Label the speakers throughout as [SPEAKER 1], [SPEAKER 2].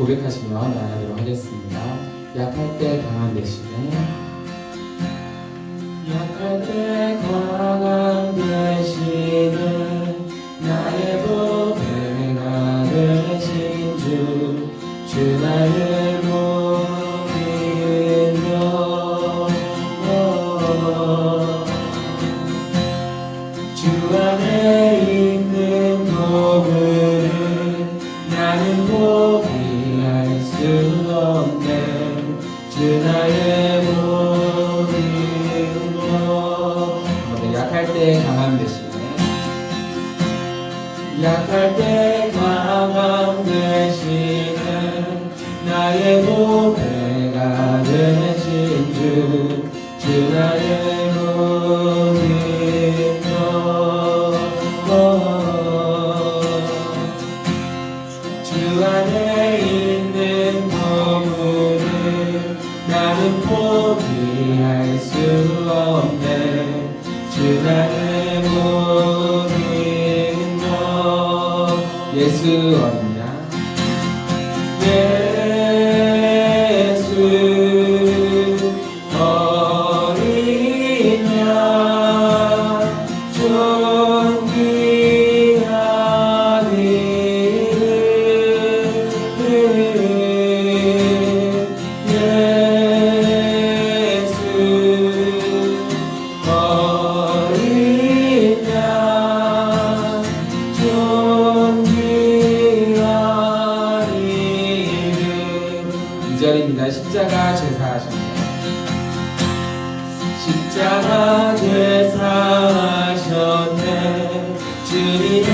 [SPEAKER 1] 고백하시며 나가도록 하겠습니다. 약할 때 강한 대신에 약할 때 강한 대신에 나의 보배가 되신 주 나의 몸이며 주 안에 있는 복을 나는 포기할 수 없네. 주 나의 몸이며 약할 때 강함 대신에 약할 때 강함 대신에 나의 보배가 되신 주 나의 몸이며 주 안에 있는 보물을 나는 포기할 수 없네. 주 나의 몸이며 예수 어디냐 예수 어린 양 존귀한 이름 예수 어린 양 존귀한 이름 2절입니다. 십자가 제사하셨네. 십자가 제사하셨네. 주님의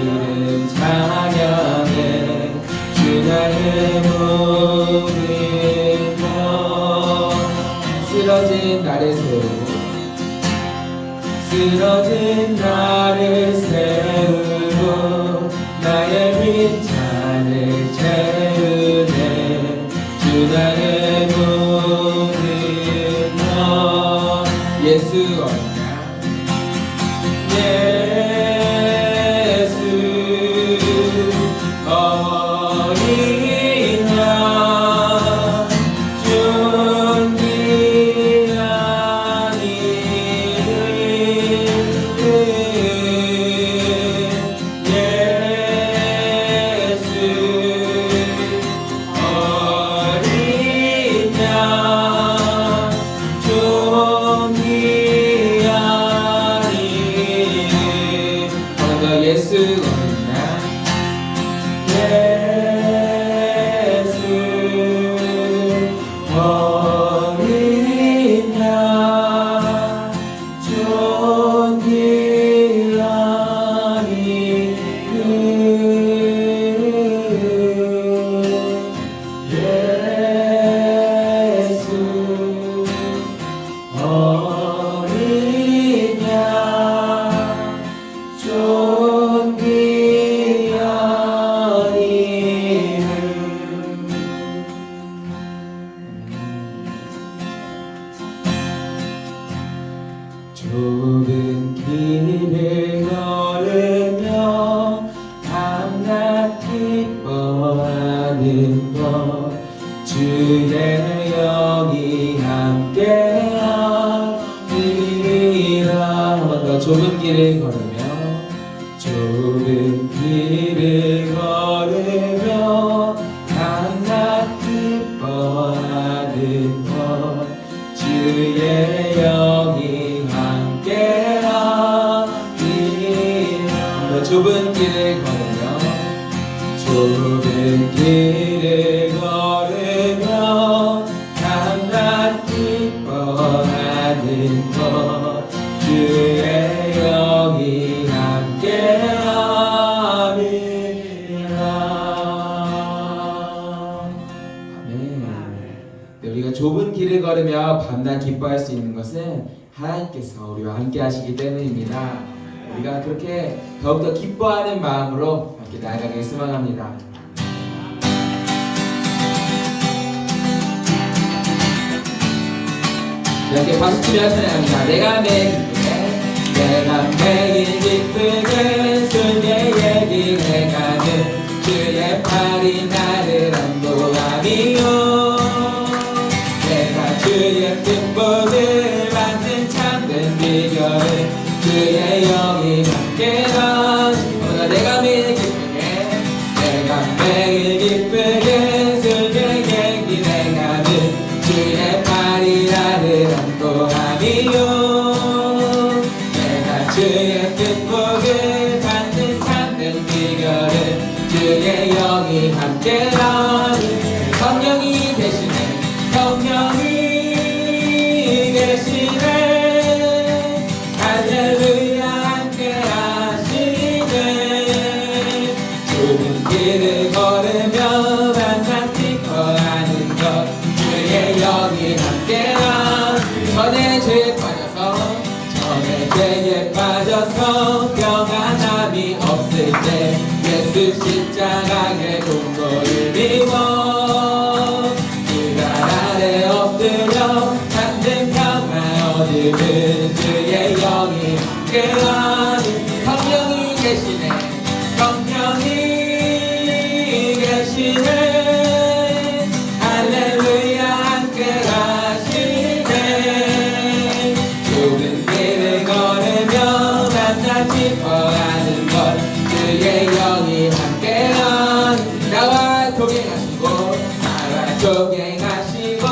[SPEAKER 1] 이름 찬양해. 주 나의 몸이며 쓰러진 나를 세우고 쓰러진 나를 세우고 나의 빈잔을 채우네. 주 나의 몸이며 예수 어디냐 예수 어린 양 존귀한 이름 예수 어린 양 존귀한 이름 하나 더 예수 어린 양 예수 어린 양 존귀한 이름 예수 어린 양 존귀한 이름 좁은 길을 걸으며 밤낮 기뻐하는 것 주의 영이 함께하리라. 한 번 더 좁은 길을 걸으며 좁은 길을 걸으며 밤낮 기뻐하는 것 주의 영이 함께하리라. 더 좁은 길을 걸으며 좁은 길을 걸으며 밤낮 기뻐하는 것 주의 영이 함께하리라. 아멘. 네, 우리가 좁은 길을 걸으며 밤낮 기뻐할 수 있는 것은 하나님께서 우리와 함께 하시기 때문입니다. 우리가 그렇게 더욱더 기뻐하는 마음으로 함께 나아가길 소망합니다. 이렇게 박수치며 찬양합니다. 내가 매일 기쁘게 주의 얘기해가는 주의 팔이 나를 함이요 내가 주의 뜻보를 받는 참된 비결을 주의 영이 함께라 오늘 내가 매일 기쁘게 내가 매일 기쁘게 술게 기대하는 주의 팔이 나를 안고 함이요 내가 주의 뜻복을 받는 참된 비결을 주의 영이 함께하니 성령이 계시네 성령이 계시네 할렐루야 함께하시네 좁은 길을 걸으며 만나 기뻐하는 것 주의 영이 함께하니 전에 죄에 빠져서 평안함이 없을 때 예수 십자가의 공로를 믿어 그 발 아래 엎드려 참된 평안 얻으면 주의 영이 함께하니 성령이 계시네 성령이 계시네 할렐루야 함께하시네 좁은 길을 걸으며 만나 기뻐하는 것 주의 영이 함께하니 나와 동행하시고 나와 동행하시고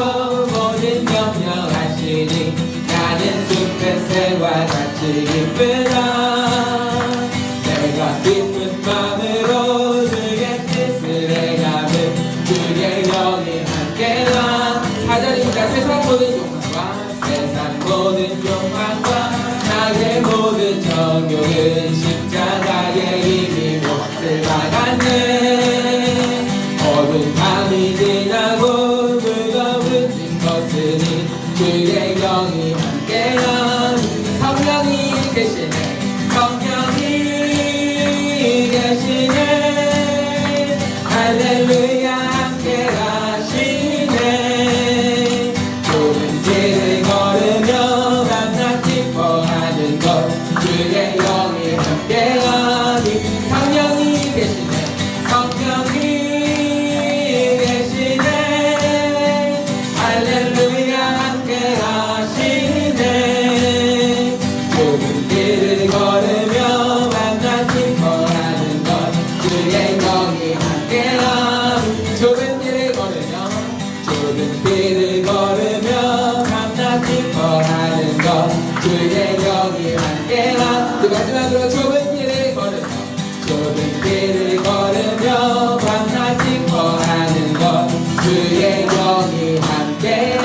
[SPEAKER 1] 모든 염려하시니 나는 숲의 새와 같이 기쁘다 내가 기쁜 마음으로 주의 뜻을 행하면 주의 영이 함께라 4절입니다 세상 모든 욕망과 세상 모든 욕망과 나의 모든 정욕은 십자가에 이미 몫을 박았네 어두운 밤이 지나고 무거운 짐 벗으니 주의 영이 함께하니 성령이 계시네 성령이 계시네 할렐루야 함께하시네 좁은 길을 걸으며 만나 기뻐하는 것 주의 영이 함께하니 성령이 계시네 성령이 계시네 할렐루야 함께하시네 좁은 길을 걸으며 만나 기뻐하는 것 주의 영이 함께하니 좁은 길을 걸으며 좁은 길을 걸으며 만나 기뻐하는 것 주의 영이 함께하니 그 마지막으로 좁은 길을 걸으며 좁은 길을 걸으며 만나 기뻐하는 것 주의 영이 함께함이라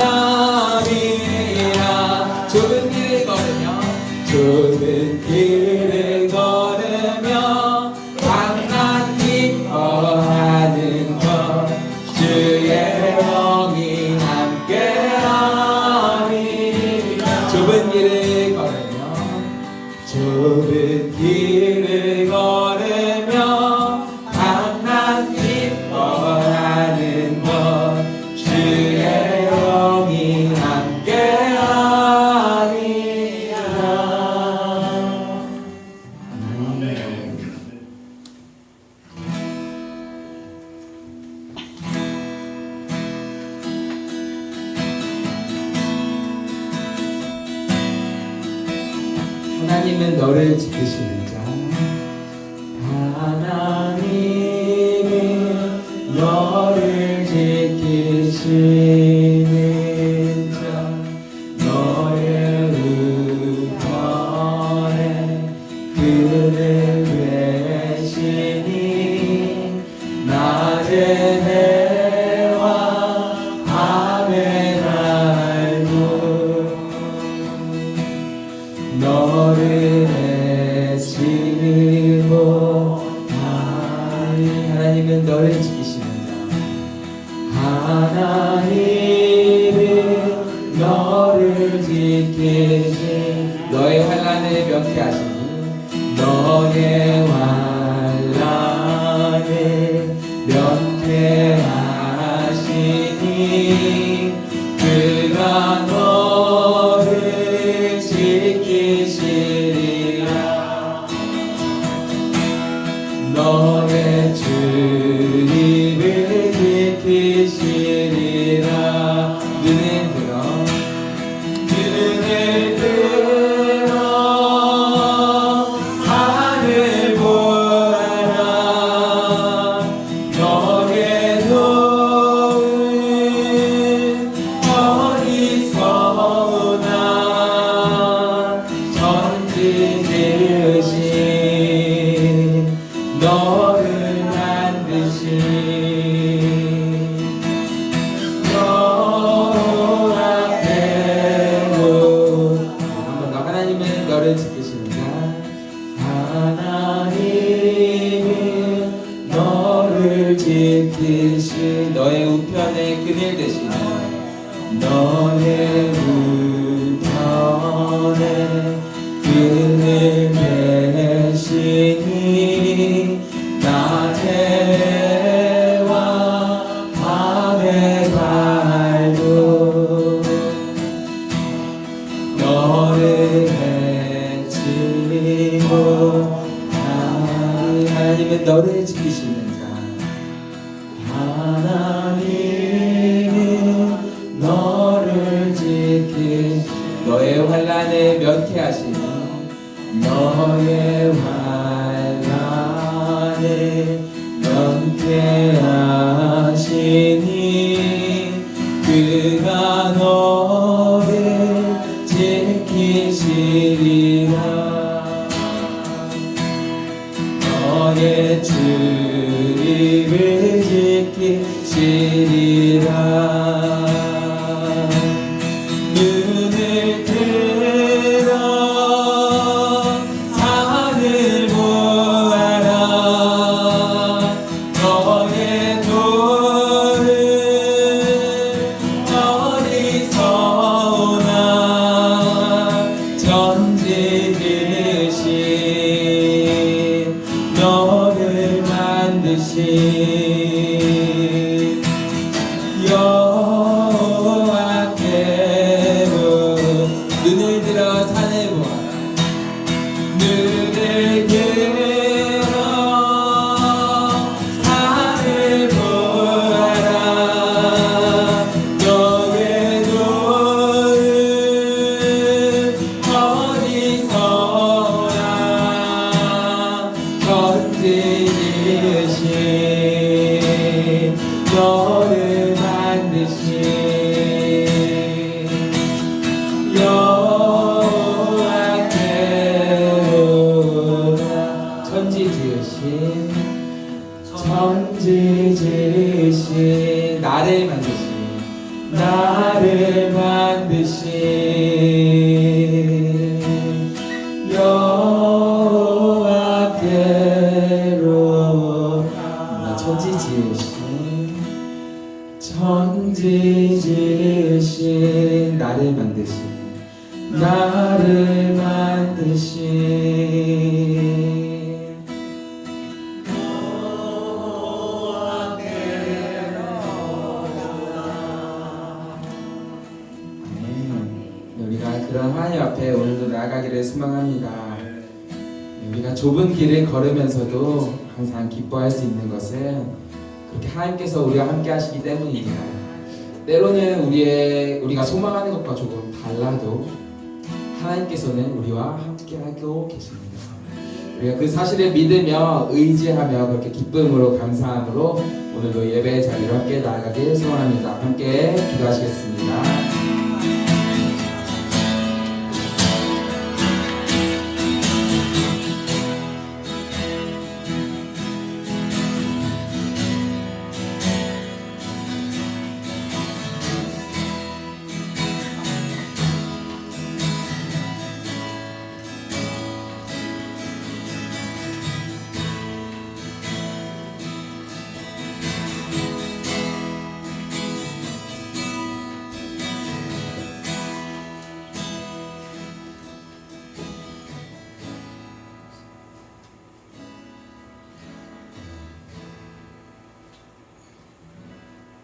[SPEAKER 1] 좁은 길을 걸으며 좁은 길을 걸으며 만나 기뻐하는 것 주의 영이 함께함이라 좁은 길을 걸으며 좁은 길을 걸으며 만나 기뻐하는 것 주의 영이 함께하니라 하나님은 너를 지키시는 자 하나님은 너를 지키시는 자 너의 우편에 그를 계시니 낮에 해와 밤에 날도 너를 애쓰고 하나님은 너를 지키시는 자 하나님은 너를 지키시 너의 환난을 명쾌하시니 너의 환난을 명쾌하시니 그가 너를 지키시리라 너의 주님을 지키시리라 너의 우편에 그늘 되시는 너의 우편에 그늘 되시니 낮에와 밤의 달도 너를 해치고 하나님은 너를 지키시는 자 하나님은 너를 지키 너의 환난을 면케하시니 너의 환난을 면케하시니 그가 너를 지키시리라 너의 출입을 지키시리라 눈을 들어 산을 보아라 너의 돌을 어디서 오나 전지지으신 너를 만드신 여호와께로 눈을 들어 산을 보아라 눈을 들어 산을 보아라 너의 돌을 어디서 오나 건지으신 너를 만드신 여호와께로다 천지 지으신 나를 만드신 여호와께로다 천지 지으신 나를 만드신 우리가 그런 하나님 앞에 오늘도 나아가기를 소망합니다. 우리가 좁은 길을 걸으면서도 항상 기뻐할 수 있는 것은 그렇게 하나님께서 우리와 함께 하시기 때문입니다. 때로는 우리가 소망하는 것과 조금 달라도 하나님께서는 우리와 함께 하고 계십니다. 우리가 그 사실을 믿으며 의지하며 그렇게 기쁨으로 감사함으로 오늘도 예배의 자리로 함께 나아가길 소원합니다. 함께 기도하시겠습니다.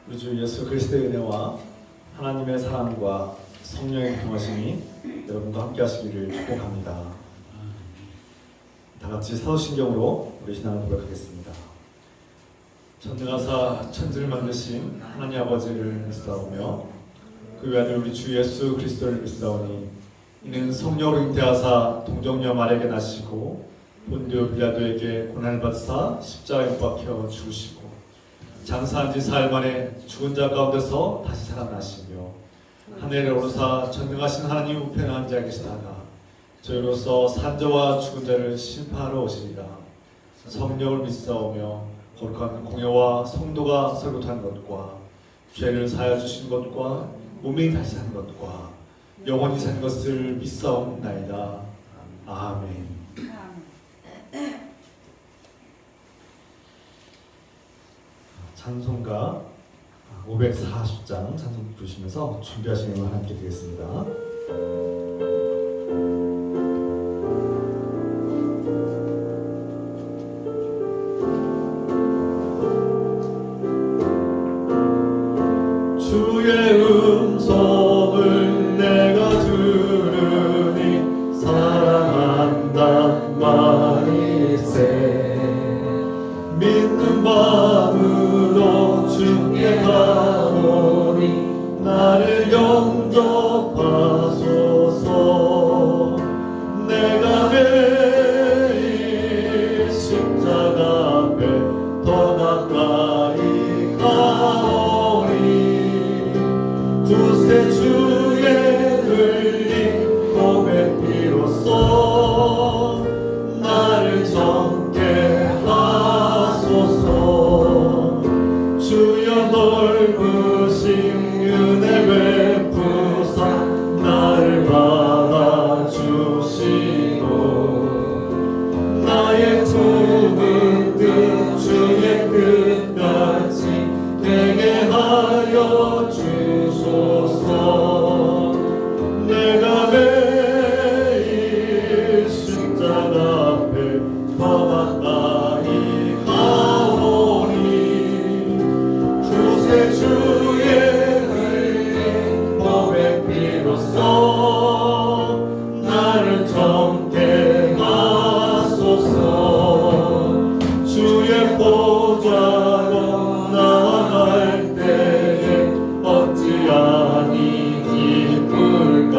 [SPEAKER 2] 우리 주 예수 그리스도의 은혜와 하나님의 사랑과 성령의 동하심이 여러분과 함께 하시기를 축복합니다. 다 같이 사도신경으로 우리 신앙을 고백하겠습니다. 전능하사 천지를 만드신 하나님 아버지를 믿사오며 그 외아들 우리 주 예수 그리스도를 믿사오니 이는 성령으로 잉태하사 동정녀 마리아에게 나시고 본디오 빌라도에게 고난을 받으사 십자가에 못 박혀 죽으시고 장사한 지 사흘 만에 죽은 자 가운데서 다시 살아나시며 하늘에 오르사 전능하신 하나님 우편에 앉아 계시다가 저희로서 산자와 죽은 자를 심판하러 오시리라. 성령을 믿사오며 거룩한 공예와 성도가 설교한 것과 죄를 사하여 주신 것과 몸이 다시 산 것과 영원히 산 것을 믿사옵나이다. 아멘. 찬송가 540장 찬송 부르시면서 준비하시는 걸 함께 드리겠습니다. 주의 음성을 내가 들으니 사랑한단 말일세. 믿는 마음으로 주께 가노니 나를 영접하소서. 내가 매일 십자가 앞에 더 가까이 가오니 두세 주의 흘린 몸의 피로써 나를 정케 하소서. 주여 넓으신 은혜 베푸사 나를 받아주시고 나의 품은 뜻 주의 끝까지 되게 하여 주소서. 내가 매일 십자가 앞에 더 가까이 가오니 두세 주의 흘린 몸의 피로써 나를 정케 하소서. 주의 보좌로 나아갈 때에 어찌하니 기쁠까.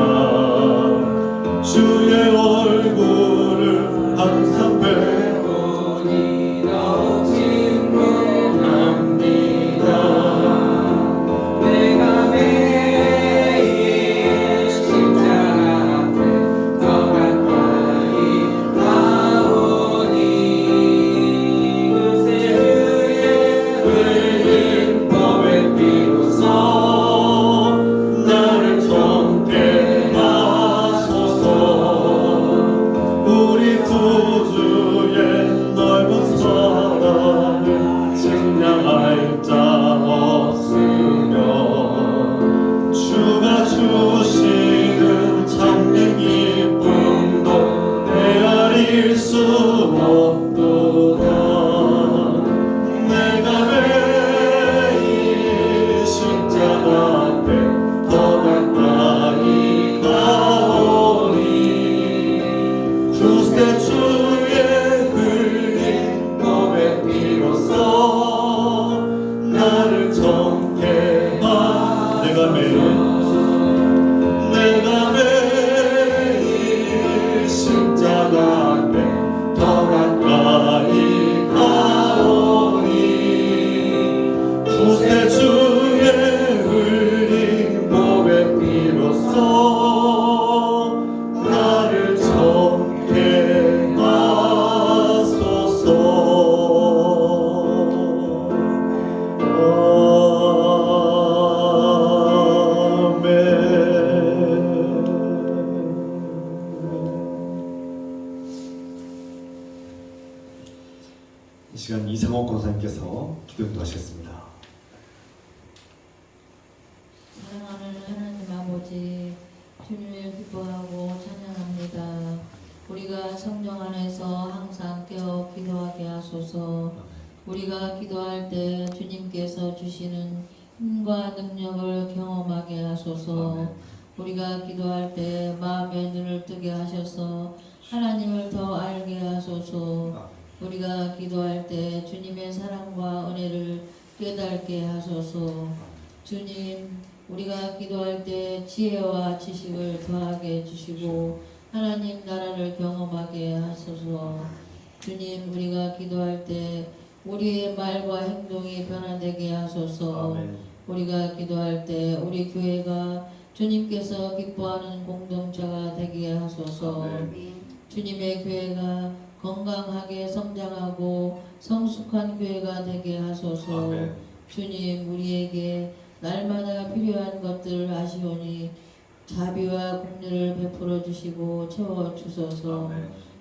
[SPEAKER 2] 주의 얼굴을 항상 배우니 너무 진문합니다.
[SPEAKER 1] 내가 매일 십자가 앞에 더 가까이 가오니 그새 흘린 몸의 피로써
[SPEAKER 2] 나를 정케 하소서. 우리 구주의 넓은 사랑을 증량할 자 없으며 주가 주시는 참된 기쁨도 헤아릴 수 없도다. 내가 매일 십자가 앞에 더 가까이 가오니 두세 주의 흘린 몸의 피로써 나를 정케 하. 내가 매일 십자가 앞에 더 가까이 가오니 두세 주의 흘린 몸의 피로써 나를 정케 하소서. 이 시간 이상옥 권사님께서 기도 인도하시겠습니다.
[SPEAKER 3] 사랑하는 하나님 아버지, 주님을 기뻐하고 찬양합니다. 우리가 성령 안에서 항상 깨어 기도하게 하소서. 우리가 기도할 때 주님께서 주시는 힘과 능력을 경험하게 하소서. 우리가 기도할 때 마음의 눈을 뜨게 하셔서 하나님을 더 알게 하소서. 우리가 기도할 때 주님의 사랑과 은혜를 깨닫게 하소서. 주님, 우리가 기도할 때 지혜와 지식을 더하게 해주시고 하나님 나라를 경험하게 하소서. 주님, 우리가 기도할 때 우리의 말과 행동이 변화되게 하소서. 우리가 기도할 때 우리 교회가 주님께서 기뻐하는 공동체가 되게 하소서. 주님의 교회가 건강하게 성장하고 성숙한 교회가 되게 하소서. 주님, 우리에게 날마다 필요한 것들을 아시오니 자비와 공유를 베풀어 주시고 채워 주소서.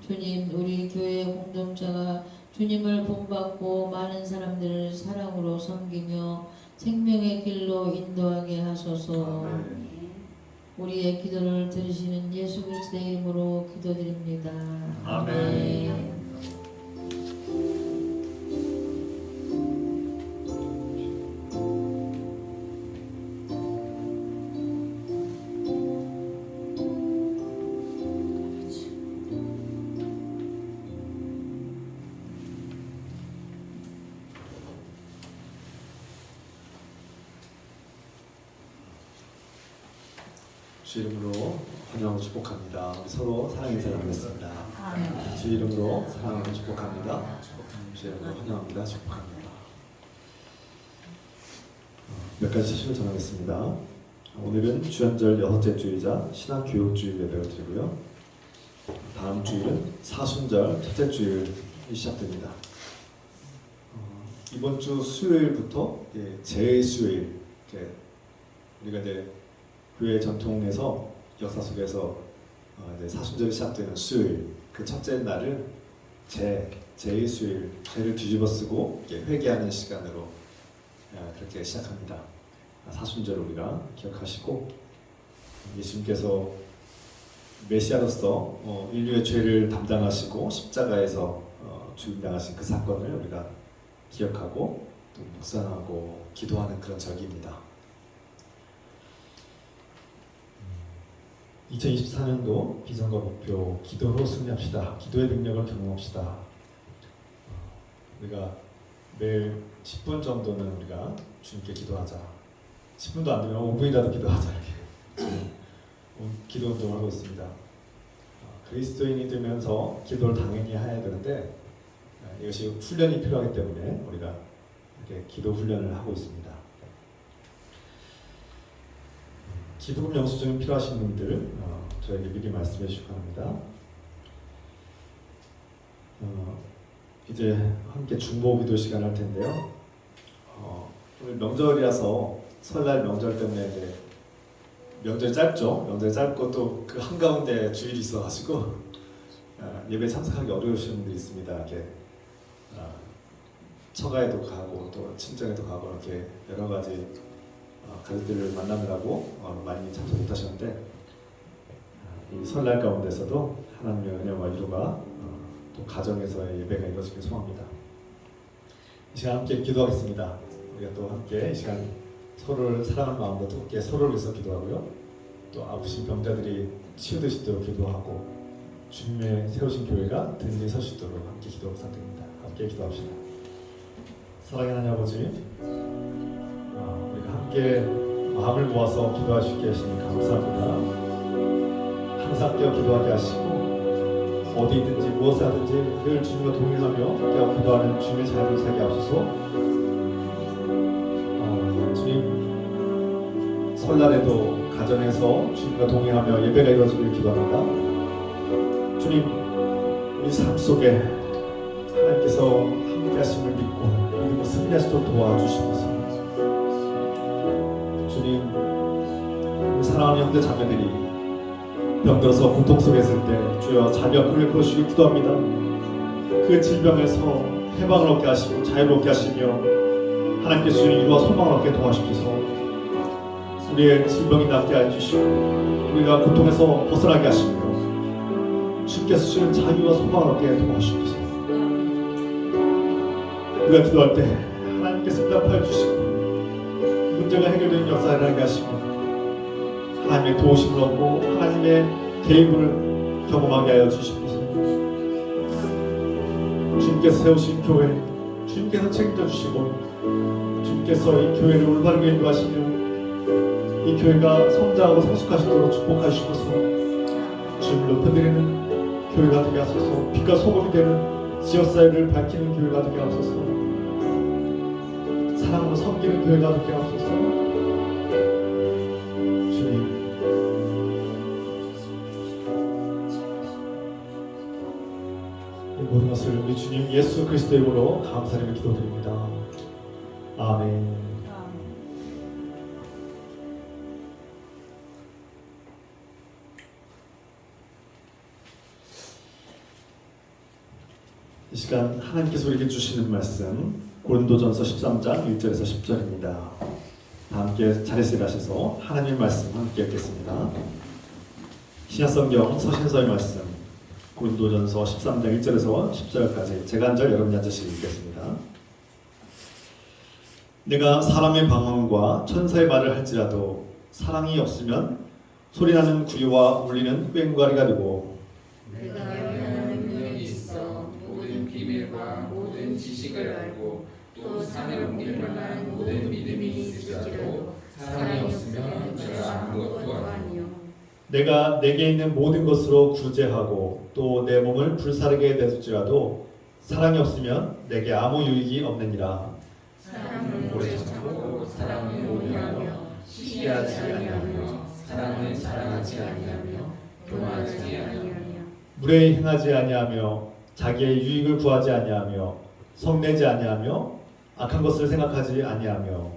[SPEAKER 3] 주님, 우리 교회 공동체가 주님을 본받고 많은 사람들을 사랑으로 섬기며 생명의 길로 인도하게 하소서. 우리의 기도를 들으시는 예수 그리스도의 이름으로 기도드립니다.
[SPEAKER 2] 아멘. 주 이름으로 환영하고 축복합니다. 우리 서로 사랑 인사 나누겠습니다. 주 이름으로 사랑하고 축복합니다. 주 이름으로 환영합니다. 축복합니다. 몇 가지 사실을 전하겠습니다. 오늘은 주연절 6째 주일이자 신학교육주일 예배를 드리고요. 다음 주일은 사순절 첫째 주일이 시작됩니다. 이번 주 수요일부터 제2수요일, 우리가 이제 교회 전통에서 역사 속에서 이제 사순절이 시작되는 수요일, 그 첫째 날을 제2수요일, 죄를 뒤집어쓰고 회개하는 시간으로 그렇게 시작합니다. 사순절 우리가 기억하시고, 예수님께서 메시아로서 인류의 죄를 담당하시고 십자가에서 죽임당하신 그 사건을 우리가 기억하고 또 묵상하고 기도하는 그런 절기입니다. 2024년도 비전과 목표, 기도로 승리합시다. 기도의 능력을 경험합시다. 우리가 매일 10분 정도는 우리가 주님께 기도하자. 10분도 안 되면 5분이라도 기도하자. 이렇게 기도 운동을 하고 있습니다. 그리스도인이 되면서 기도를 당연히 해야 되는데 이것이 훈련이 필요하기 때문에 우리가 이렇게 기도 훈련을 하고 있습니다. 기도금 영수증이 필요하신 분들 저에게 미리 말씀해 주시기 바랍니다. 이제 함께 중보기도 시간 할 텐데요. 오늘 명절이라서 설날 명절 때문에 이제 명절 짧죠. 명절 짧고 또 그 한가운데 주일이 있어가지고 예배 참석하기 어려우신 분들이 있습니다. 이렇게 처가에도 가고 또 친정에도 가고 이렇게 여러 가지 가족들을 만나느라고 많이 참석 못하셨는데 이 설날 가운데서도 하나님의 은혜와 위로가 또 가정에서의 예배가 이루어지길 소망합니다. 이 시간 함께 기도하겠습니다. 우리가 또 함께 이 시간 서로를 사랑하는 마음으로 뜨겁게 서로를 위해서 기도하고요. 또 아프신 병자들이 치유되시도록 기도하고 주님의 세우신 교회가 든든히 설 수 있도록 함께 기도 부탁드립니다. 함께 기도합시다. 사랑하는 하나님 아버지, 우리가 함께 마음을 모아서 기도할 수 있게 하시니 감사합니다. 항상 깨어 기도하게 하시고 어디 있든지 무엇을 하든지 늘 주님과 동행하며 깨어 기도하는 주님의 자녀를 살게 하소서. 주님, 설날에도 가정에서 주님과 동행하며 예배가 이루어지길 기도합니다. 주님, 우리 삶 속에 하나님께서 함께 하심을 믿고 믿음으로 승리하시도록 도와주시옵소서. 주님, 우리 사랑하는 형제 자매들이 병들어서 고통 속에 있을 때 주여 자비와 풀어주시길 기도합니다. 그 질병에서 해방을 얻게 하시고 자유를 얻게 하시며 하나님께서 주님 이루어 소망을 얻게 도와주시옵소서. 우리의 질병이 낫게 해주시고 우리가 고통에서 벗어나게 하시며 주께서 주시는 자유와 소망을 얻게 도와주시옵소서. 우리가 기도할 때 하나님께서 응답하여 주시고 문제가 해결되는 역사를 일어나게 하시고 하나님의 도우심을 얻고 하나님의 개입을 경험하게 하여 주시옵소서. 주님께서 세우신 교회, 주님께서 책임져 주시고 주님께서 이 교회를 올바르게 인도하시며 이 교회가 성장하고 성숙하시도록 축복하시옵소서. 주님을 높여드리는 교회가 되게 하소서. 빛과 소금이 되는 지역사회를 밝히는 교회가 되게 하소서. 사랑으로 섬기는 교회가 되게 하소서. 주님, 이 모든 것을 우리 주님 예수 그리스도의 이름으로 감사드리며 기도드립니다. 아멘. 이 시간 하나님께서 우리에게 주시는 말씀 고린도전서 13장 1절에서 10절입니다. 다 함께 자리에 가셔서 하나님 말씀 함께 읽겠습니다. 신약성경 서신서의 말씀 고린도전서 13장 1절에서 10절까지 제가 한 절 여러분이 한 절씩 읽겠습니다. 내가 사람의 방언과 천사의 말을 할지라도 사랑이 없으면 소리나는 구유와 울리는 꽹과리가 되고
[SPEAKER 4] 내가 명하는 능력이 있어 모든 비밀과 모든 지식을 알고 또 산을 옮길 만한 모든 믿음이 있을지라도 사랑이 없으면 내가 아무것도 아니요.
[SPEAKER 2] 내가 내게 있는 모든 것으로 구제하고 또 내 몸을 불사르게 내줄지라도 사랑이 없으면 내게 아무 유익이 없느니라.
[SPEAKER 4] 사랑은 오래 참고 사랑은 오래하며 시기하지 아니하며 사랑은 자랑하지 아니하며 교만하지 아니하며
[SPEAKER 2] 무례히 행하지 아니하며 자기의 유익을 구하지 아니하며 성내지 아니하며 악한 것을 생각하지 아니하며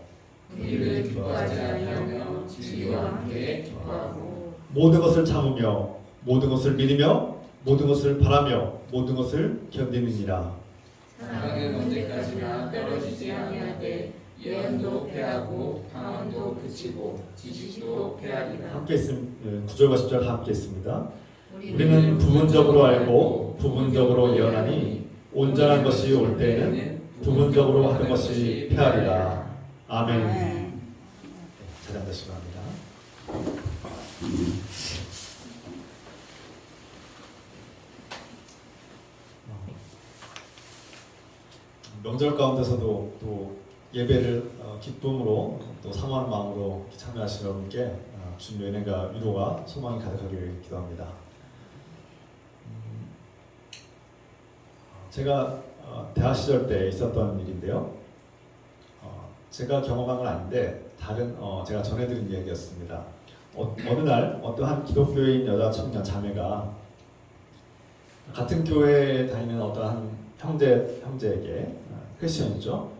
[SPEAKER 4] 일을 기뻐하지 아니하며 진리와 함께 기뻐하고
[SPEAKER 2] 모든 것을 참으며 모든 것을 믿으며 모든 것을 바라며 모든 것을 견디느니라.
[SPEAKER 4] 사랑은 언제까지나 떨어지지 아니하되 예언도 패하고 방언도 그치고 지식도 패하리라.
[SPEAKER 2] 함께 있음 9절과 10절 다 함께 있습니다. 우리는 부분적으로 알고 부분적으로 예언하니 온전한 것이 올 때에는 부분적으로 하는 것이 패하리라. 아멘. 자리 앉으시기 바랍니다. 명절 가운데서도 또 예배를 기쁨으로 또 사모하는 마음으로 참여하신 여러분께 주님의 은혜가 위로가 소망이 가득하길 기도합니다. 제가 대학 시절 때 있었던 일인데요. 제가 경험한 건 아닌데 다른 제가 전해드린 이야기였습니다. 어느 날 어떠한 기독교인 여자 청년 자매가 같은 교회에 다니는 어떠한 형제에게 크리스천이죠.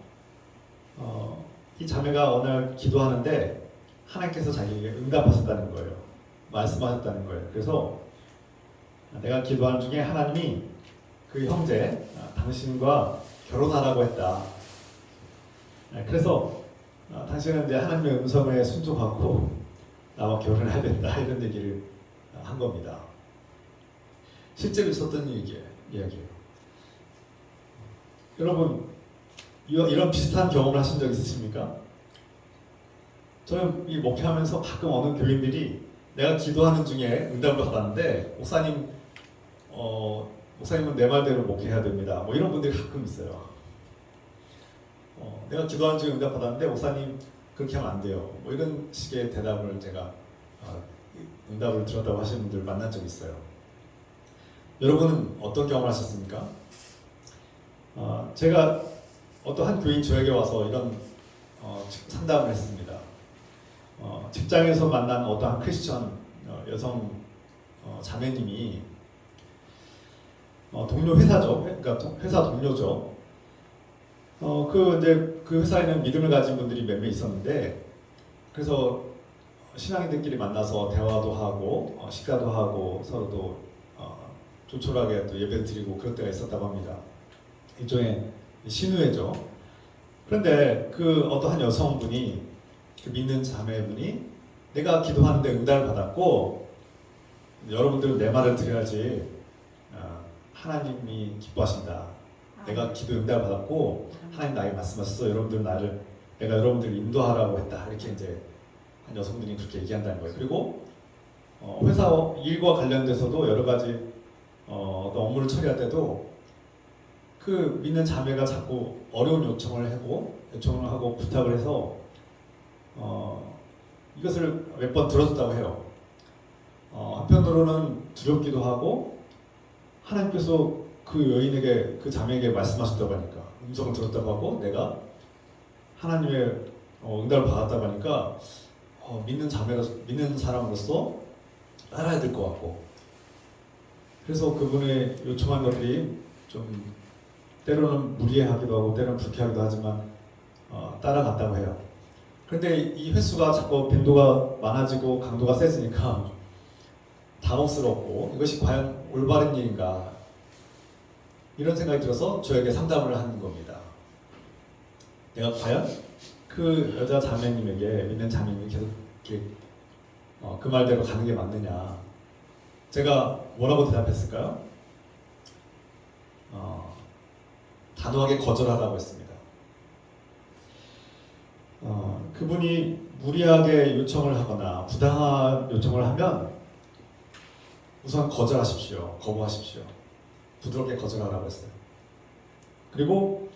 [SPEAKER 2] 이 자매가 어느 날 기도하는데 하나님께서 자기에게 응답하셨다는 거예요. 말씀하셨다는 거예요. 그래서 내가 기도하는 중에 하나님이 그 형제 당신과 결혼하라고 했다. 그래서 당신은 이제 하나님의 음성에 순종하고 나와 결혼을 해야 된다 이런 얘기를 한 겁니다. 실제로 있었던 이야기예요. 여러분 이런 비슷한 경험을 하신 적 있으십니까? 저는 이 목회하면서 가끔 어느 교인들이 내가 기도하는 중에 응답을 받았는데 목사님은 내 말대로 목회해야 됩니다. 뭐 이런 분들이 가끔 있어요. 내가 기도하는 중에 응답 받았는데 목사님 그렇게 하면 안 돼요. 뭐 이런 식의 대답을 제가 응답을 들었다고 하시는 분들 만난 적 있어요. 여러분은 어떤 경험을 하셨습니까? 제가 어떤 교인 저에게 와서 이런 상담을 했습니다. 직장에서 만난 어떠한 크리스천 여성 자매님이 동료 회사죠. 그러니까 회사 동료죠. 그 회사에는 믿음을 가진 분들이 몇 명 있었는데, 그래서 신앙인들끼리 만나서 대화도 하고 식사도 하고 서로도 조촐하게 또 예배 드리고 그럴 때가 있었다고 합니다. 일종의 신우회죠. 그런데 그 어떠한 여성분이 그 믿는 자매분이 내가 기도하는데 응답을 받았고 여러분들은 내 말을 드려야지 하나님이 기뻐하신다. 내가 기도 응답을 받았고 하나님 나에게 말씀하셨어. 내가 여러분들을 인도하라고 했다. 이렇게 이제 한 여성분이 그렇게 얘기한다는 거예요. 그리고 회사 일과 관련돼서도 여러 가지 어떤 업무를 처리할 때도 그 믿는 자매가 자꾸 어려운 요청을 하고 부탁을 해서 이것을 몇 번 들어줬다고 해요. 한편으로는 두렵기도 하고 하나님께서 그 여인에게 그 자매에게 말씀하셨다고 하니까 음성을 들었다고 하고 내가 하나님의 응답을 받았다고 하니까 믿는 사람으로서 따라야 될 것 같고, 그래서 그분의 요청한 것들이 좀 때로는 무리하기도 하고 때로는 불쾌하기도 하지만 따라갔다고 해요. 그런데 이 횟수가 자꾸 빈도가 많아지고 강도가 세지니까 당혹스럽고 이것이 과연 올바른 일인가 이런 생각이 들어서 저에게 상담을 하는 겁니다. 내가 과연 그 여자 자매님에게 믿는 자매님이 계속 이렇게 그 말대로 가는 게 맞느냐? 제가 뭐라고 대답했을까요? 단호하게 거절하라고 했습니다. 그분이 무리하게 요청을 하거나 부당한 요청을 하면 우선 거절하십시오. 거부하십시오. 부드럽게 거절하라고 했어요. 그리고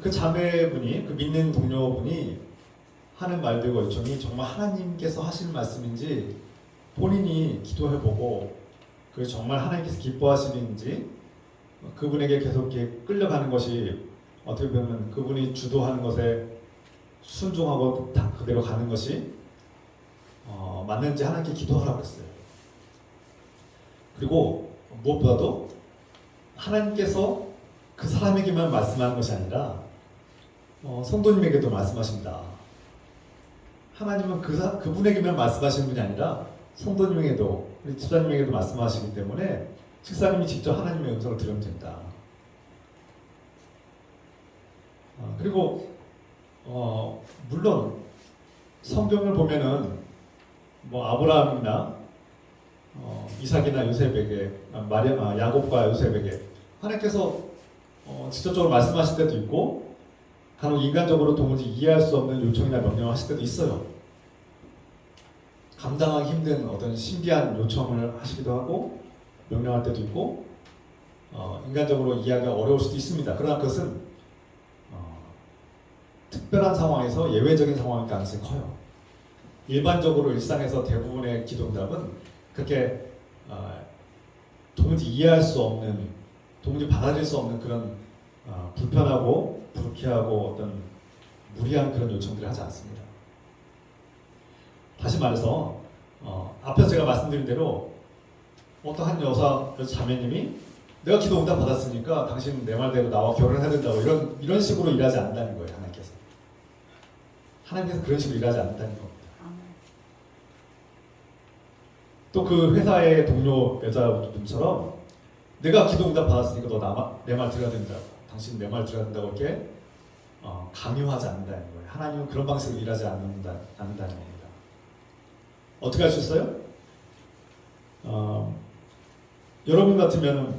[SPEAKER 2] 그 자매분이, 그 믿는 동료분이 하는 말들과 요청이 정말 하나님께서 하시는 말씀인지 본인이 기도해보고 그 정말 하나님께서 기뻐하시는지 그분에게 계속 이렇게 끌려가는 것이 어떻게 보면 그분이 주도하는 것에 순종하고 다 그대로 가는 것이 맞는지 하나님께 기도하라고 했어요. 그리고 무엇보다도 하나님께서 그 사람에게만 말씀하는 것이 아니라 성도님에게도 말씀하신다. 하나님은 그분에게만 말씀하시는 분이 아니라 성도님에게도, 우리 집사님에게도 말씀하시기 때문에 집사님이 직접 하나님의 음성을 들으면 된다. 그리고 물론 성경을 보면은 뭐 아브라함이나 이삭이나 요셉에게 야곱과 요셉에게 하나님께서 직접적으로 말씀하실 때도 있고 간혹 인간적으로 도무지 이해할 수 없는 요청이나 명령을 하실 때도 있어요. 감당하기 힘든 어떤 신비한 요청을 하시기도 하고 명령할 때도 있고 인간적으로 이해하기가 어려울 수도 있습니다. 그러나 그것은 특별한 상황에서 예외적인 상황일 가능성이 커요. 일반적으로 일상에서 대부분의 기도응답은 그렇게 도무지 이해할 수 없는, 도무지 받아들일 수 없는 그런 불편하고 불쾌하고 어떤 무리한 그런 요청들을 하지 않습니다. 다시 말해서 앞에서 제가 말씀드린 대로 어떤 한 여자 자매님이 내가 기도 응답 받았으니까 당신 내 말대로 나와 결혼해야 된다고 이런 식으로 일하지 않는다는 거예요. 하나님께서 그런 식으로 일하지 않는다는 겁니다. 또 그 회사의 동료 여자분처럼 내가 기도 응답 받았으니까 너 내 말 들어야 된다고, 당신 내 말 들어야 된다고 이렇게 강요하지 않는다는 거예요. 하나님은 그런 방식으로 일하지 않는다는 겁니다. 어떻게 할 수 있어요? 여러분 같으면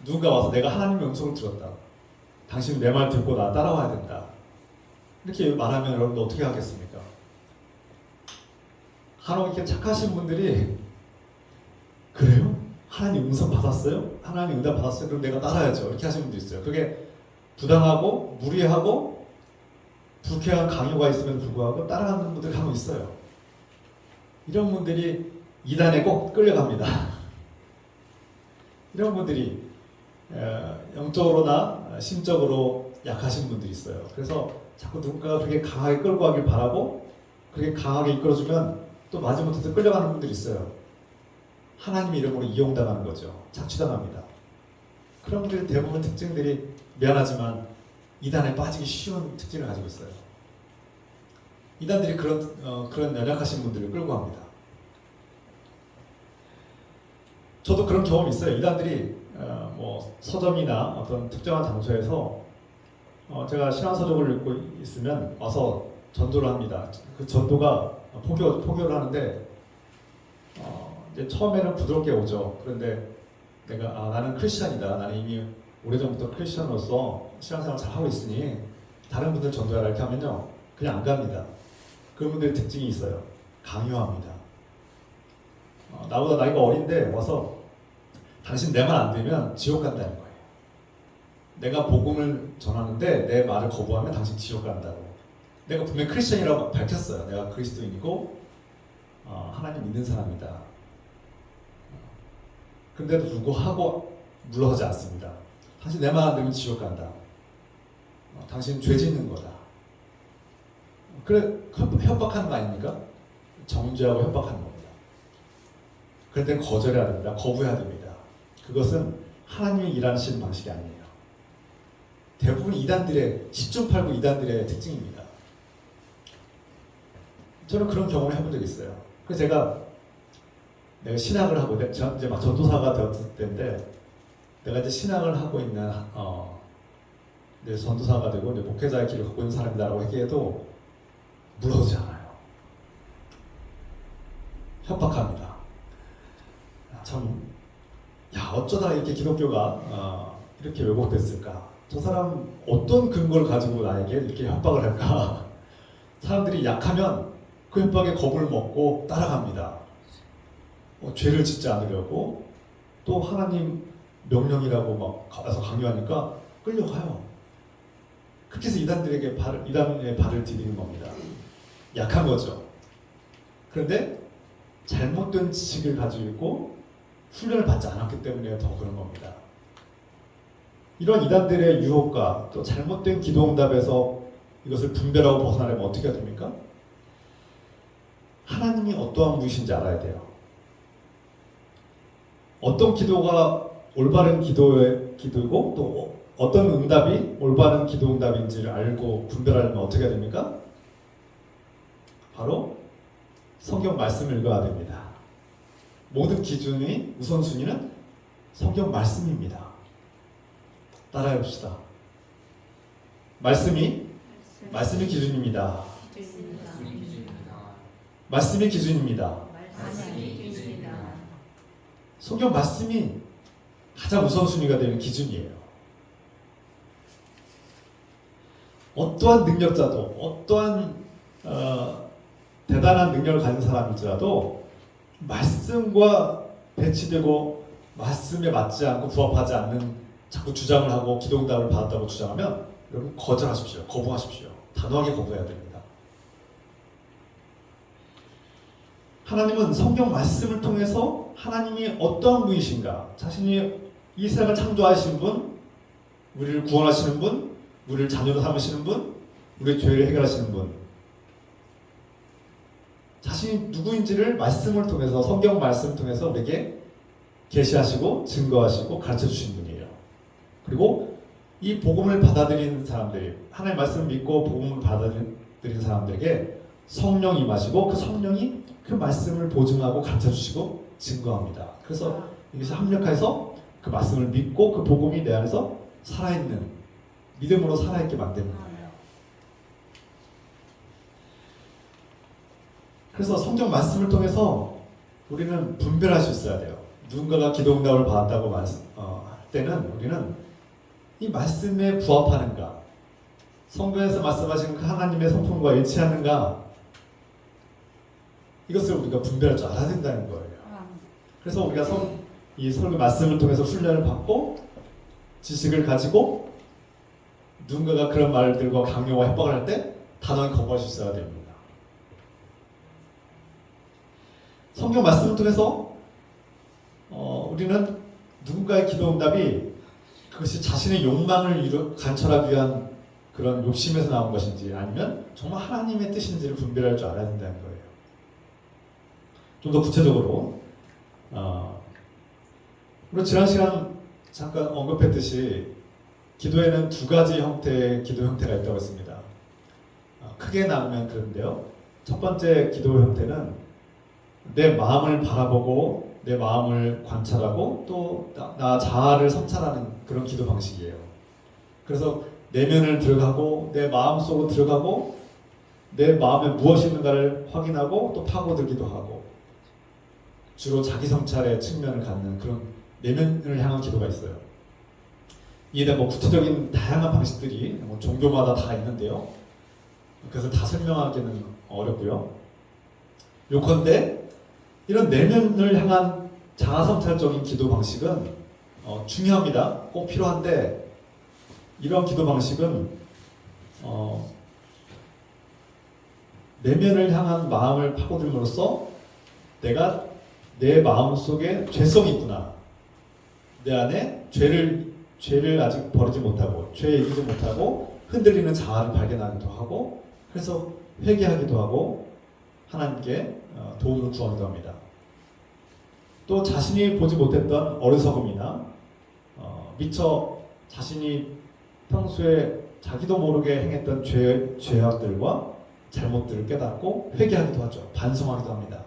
[SPEAKER 2] 누군가 와서 내가 하나님의 음성을 들었다. 당신은 내 말 듣고 나 따라와야 된다. 이렇게 말하면 여러분도 어떻게 하겠습니까? 간혹 이렇게 착하신 분들이 그래요? 하나님 음성 받았어요? 하나님 응답 받았어요? 그럼 내가 따라야죠. 이렇게 하시는 분도 있어요. 그게 부당하고 무리하고 불쾌한 강요가 있음에도 불구하고 따라가는 분들이 간혹 있어요. 이런 분들이 이단에 꼭 끌려갑니다. 이런 분들이 영적으로나 심적으로 약하신 분들이 있어요. 그래서 자꾸 누군가가 그렇게 강하게 끌고 가길 바라고 그렇게 강하게 이끌어주면 또 마지못해서 끌려가는 분들이 있어요. 하나님의 이름으로 이용당하는 거죠. 착취당합니다. 그런 분들의 대부분 특징들이 미안하지만 이단에 빠지기 쉬운 특징을 가지고 있어요. 이단들이 그런 연약하신 분들을 끌고 갑니다. 저도 그런 경험이 있어요. 이단들이 뭐 서점이나 어떤 특정한 장소에서 제가 신앙서적을 읽고 있으면 와서 전도를 합니다. 그 전도가 포교를 하는데 이제 처음에는 부드럽게 오죠. 그런데 내가 나는 크리스천이다. 나는 이미 오래전부터 크리스천으로서 신앙생활 잘 하고 있으니 다른 분들 전도해라 이렇게 하면요 그냥 안 갑니다. 그분들의 특징이 있어요. 강요합니다. 나보다 나이가 어린데 와서 당신 내 말 안 들으면 지옥 간다는 거예요. 내가 복음을 전하는데 내 말을 거부하면 당신 지옥 간다고. 내가 분명히 크리스천이라고 밝혔어요. 내가 그리스도인이고 하나님 믿는 사람이다. 근데도 불구하고 물러서지 않습니다. 당신 내 말 안 들으면 지옥 간다. 당신 죄 짓는 거다. 그래 협박하는 거 아닙니까? 정죄하고 협박하는 겁니다. 그럴 땐 거절해야 됩니다. 거부해야 됩니다. 그것은 하나님이 일하시는 방식이 아니에요. 대부분 이단들의 10중 8구 이단들의 특징입니다. 저는 그런 경험을 해본 적이 있어요. 그래서 내가 신학을 하고 이제 막 전도사가 되었을 때인데 내가 이제 신학을 하고 있는 내 전도사가 되고 내 목회자의 길을 걷고 있는 사람이다라고 얘기해도 물러오지 않아요. 협박합니다. 참, 야, 어쩌다 이렇게 기독교가 이렇게 왜곡됐을까? 저 사람 어떤 근거를 가지고 나에게 이렇게 협박을 할까? 사람들이 약하면 그 협박에 겁을 먹고 따라갑니다. 죄를 짓지 않으려고, 또 하나님 명령이라고 막 가서 강요하니까 끌려가요. 그렇게 해서 이단의 발을 디디는 겁니다. 약한 거죠. 그런데 잘못된 지식을 가지고 있고 훈련을 받지 않았기 때문에 더 그런 겁니다. 이런 이단들의 유혹과 또 잘못된 기도응답에서 이것을 분별하고 벗어나려면 어떻게 해야 됩니까? 하나님이 어떠한 분이신지 알아야 돼요. 어떤 기도가 올바른 기도고 또 어떤 응답이 올바른 기도 응답인지를 알고 분별하려면 어떻게 해야 됩니까? 바로 성경 말씀을 읽어야 됩니다. 모든 기준의 우선순위는 성경 말씀입니다. 따라해 봅시다. 말씀이 기준입니다. 말씀이 기준입니다. 성경 말씀이 가장 우선순위가 되는 기준이에요. 어떠한 능력자도, 어떠한 대단한 능력을 가진 사람일지라도 말씀과 배치되고 말씀에 맞지 않고 부합하지 않는 자꾸 주장을 하고 기도응답을 받았다고 주장하면 여러분 거절하십시오. 거부하십시오. 단호하게 거부해야 됩니다. 하나님은 성경 말씀을 통해서 하나님이 어떠한 분이신가, 자신이 이 세상을 창조하신 분, 우리를 구원하시는 분, 우리를 자녀로 삼으시는 분, 우리의 죄를 해결하시는 분, 자신이 누구인지를 말씀을 통해서, 성경 말씀을 통해서 우리에게 계시하시고 증거하시고 가르쳐 주신 분이에요. 그리고 이 복음을 받아들이는 사람들이, 하나님의 말씀을 믿고 복음을 받아들이는 사람들에게 성령이 임하시고 그 성령이 그 말씀을 보증하고 가르쳐 주시고 증거합니다. 그래서 이것이 합력해서 그 말씀을 믿고 그 복음이 내 안에서 살아있는, 믿음으로 살아있게 만드는 거예요. 그래서 성경 말씀을 통해서 우리는 분별할 수 있어야 돼요. 누군가가 기도응답을 받았다고 할 때는 우리는 이 말씀에 부합하는가, 성경에서 말씀하신 그 하나님의 성품과 일치하는가, 이것을 우리가 분별할 줄 알아야 된다는 거예요. 그래서 우리가 이 설교 말씀을 통해서 훈련을 받고 지식을 가지고 누군가가 그런 말들과 강요와 협박을 할 때 단호하게 거부할 수 있어야 됩니다. 성경 말씀을 통해서 우리는 누군가의 기도응답이 그것이 자신의 욕망을 관철하기 위한 그런 욕심에서 나온 것인지 아니면 정말 하나님의 뜻인지를 분별할 줄 알아야 된다는 거예요. 좀 더 구체적으로 우리 지난 시간 잠깐 언급했듯이 기도에는 두 가지 형태의 기도 형태가 있다고 했습니다. 크게 나누면 그런데요. 첫 번째 기도 형태는 내 마음을 바라보고 내 마음을 관찰하고 또 나 자아를 성찰하는 그런 기도 방식이에요. 그래서 내면을 들어가고 내 마음속으로 들어가고 내 마음에 무엇이 있는가를 확인하고 또 파고들기도 하고, 주로 자기 성찰의 측면을 갖는 그런 내면을 향한 기도가 있어요. 이에 대한 구체적인 다양한 방식들이 종교마다 다 있는데요. 그래서 다 설명하기는 어렵고요. 요컨대 이런 내면을 향한 자아성찰적인 기도 방식은 중요합니다. 꼭 필요한데, 이런 기도 방식은 내면을 향한 마음을 파고들므로써 내가 내 마음속에 죄성이 있구나, 내 안에 죄를 아직 버리지 못하고 죄에 이기지 못하고 흔들리는 자아를 발견하기도 하고, 그래서 회개하기도 하고 하나님께 도움을 구하기도 합니다. 또 자신이 보지 못했던 어리석음이나 미처 자신이 평소에 자기도 모르게 행했던 죄악들과 잘못들을 깨닫고 회개하기도 하죠. 반성하기도 합니다.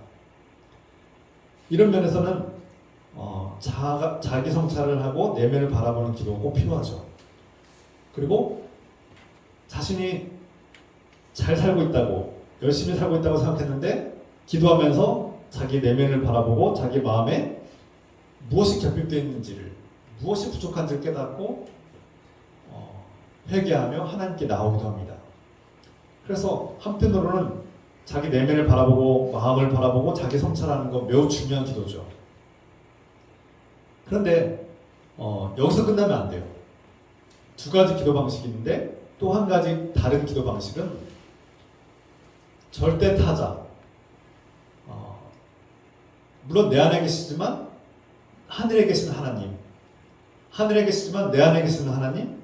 [SPEAKER 2] 이런 면에서는 자기 성찰을 하고 내면을 바라보는 기도가 꼭 필요하죠. 그리고 자신이 잘 살고 있다고, 열심히 살고 있다고 생각했는데 기도하면서 자기 내면을 바라보고 자기 마음에 무엇이 결핍되어 있는지를, 무엇이 부족한지를 깨닫고 회개하며 하나님께 나오기도 합니다. 그래서 한편으로는 자기 내면을 바라보고 마음을 바라보고 자기 성찰하는 건 매우 중요한 기도죠. 그런데 여기서 끝나면 안 돼요. 두 가지 기도 방식이 있는데 또 한 가지 다른 기도 방식은 절대 타자. 물론 내 안에 계시지만 하늘에 계신 하나님, 하늘에 계시지만 내 안에 계시는 하나님,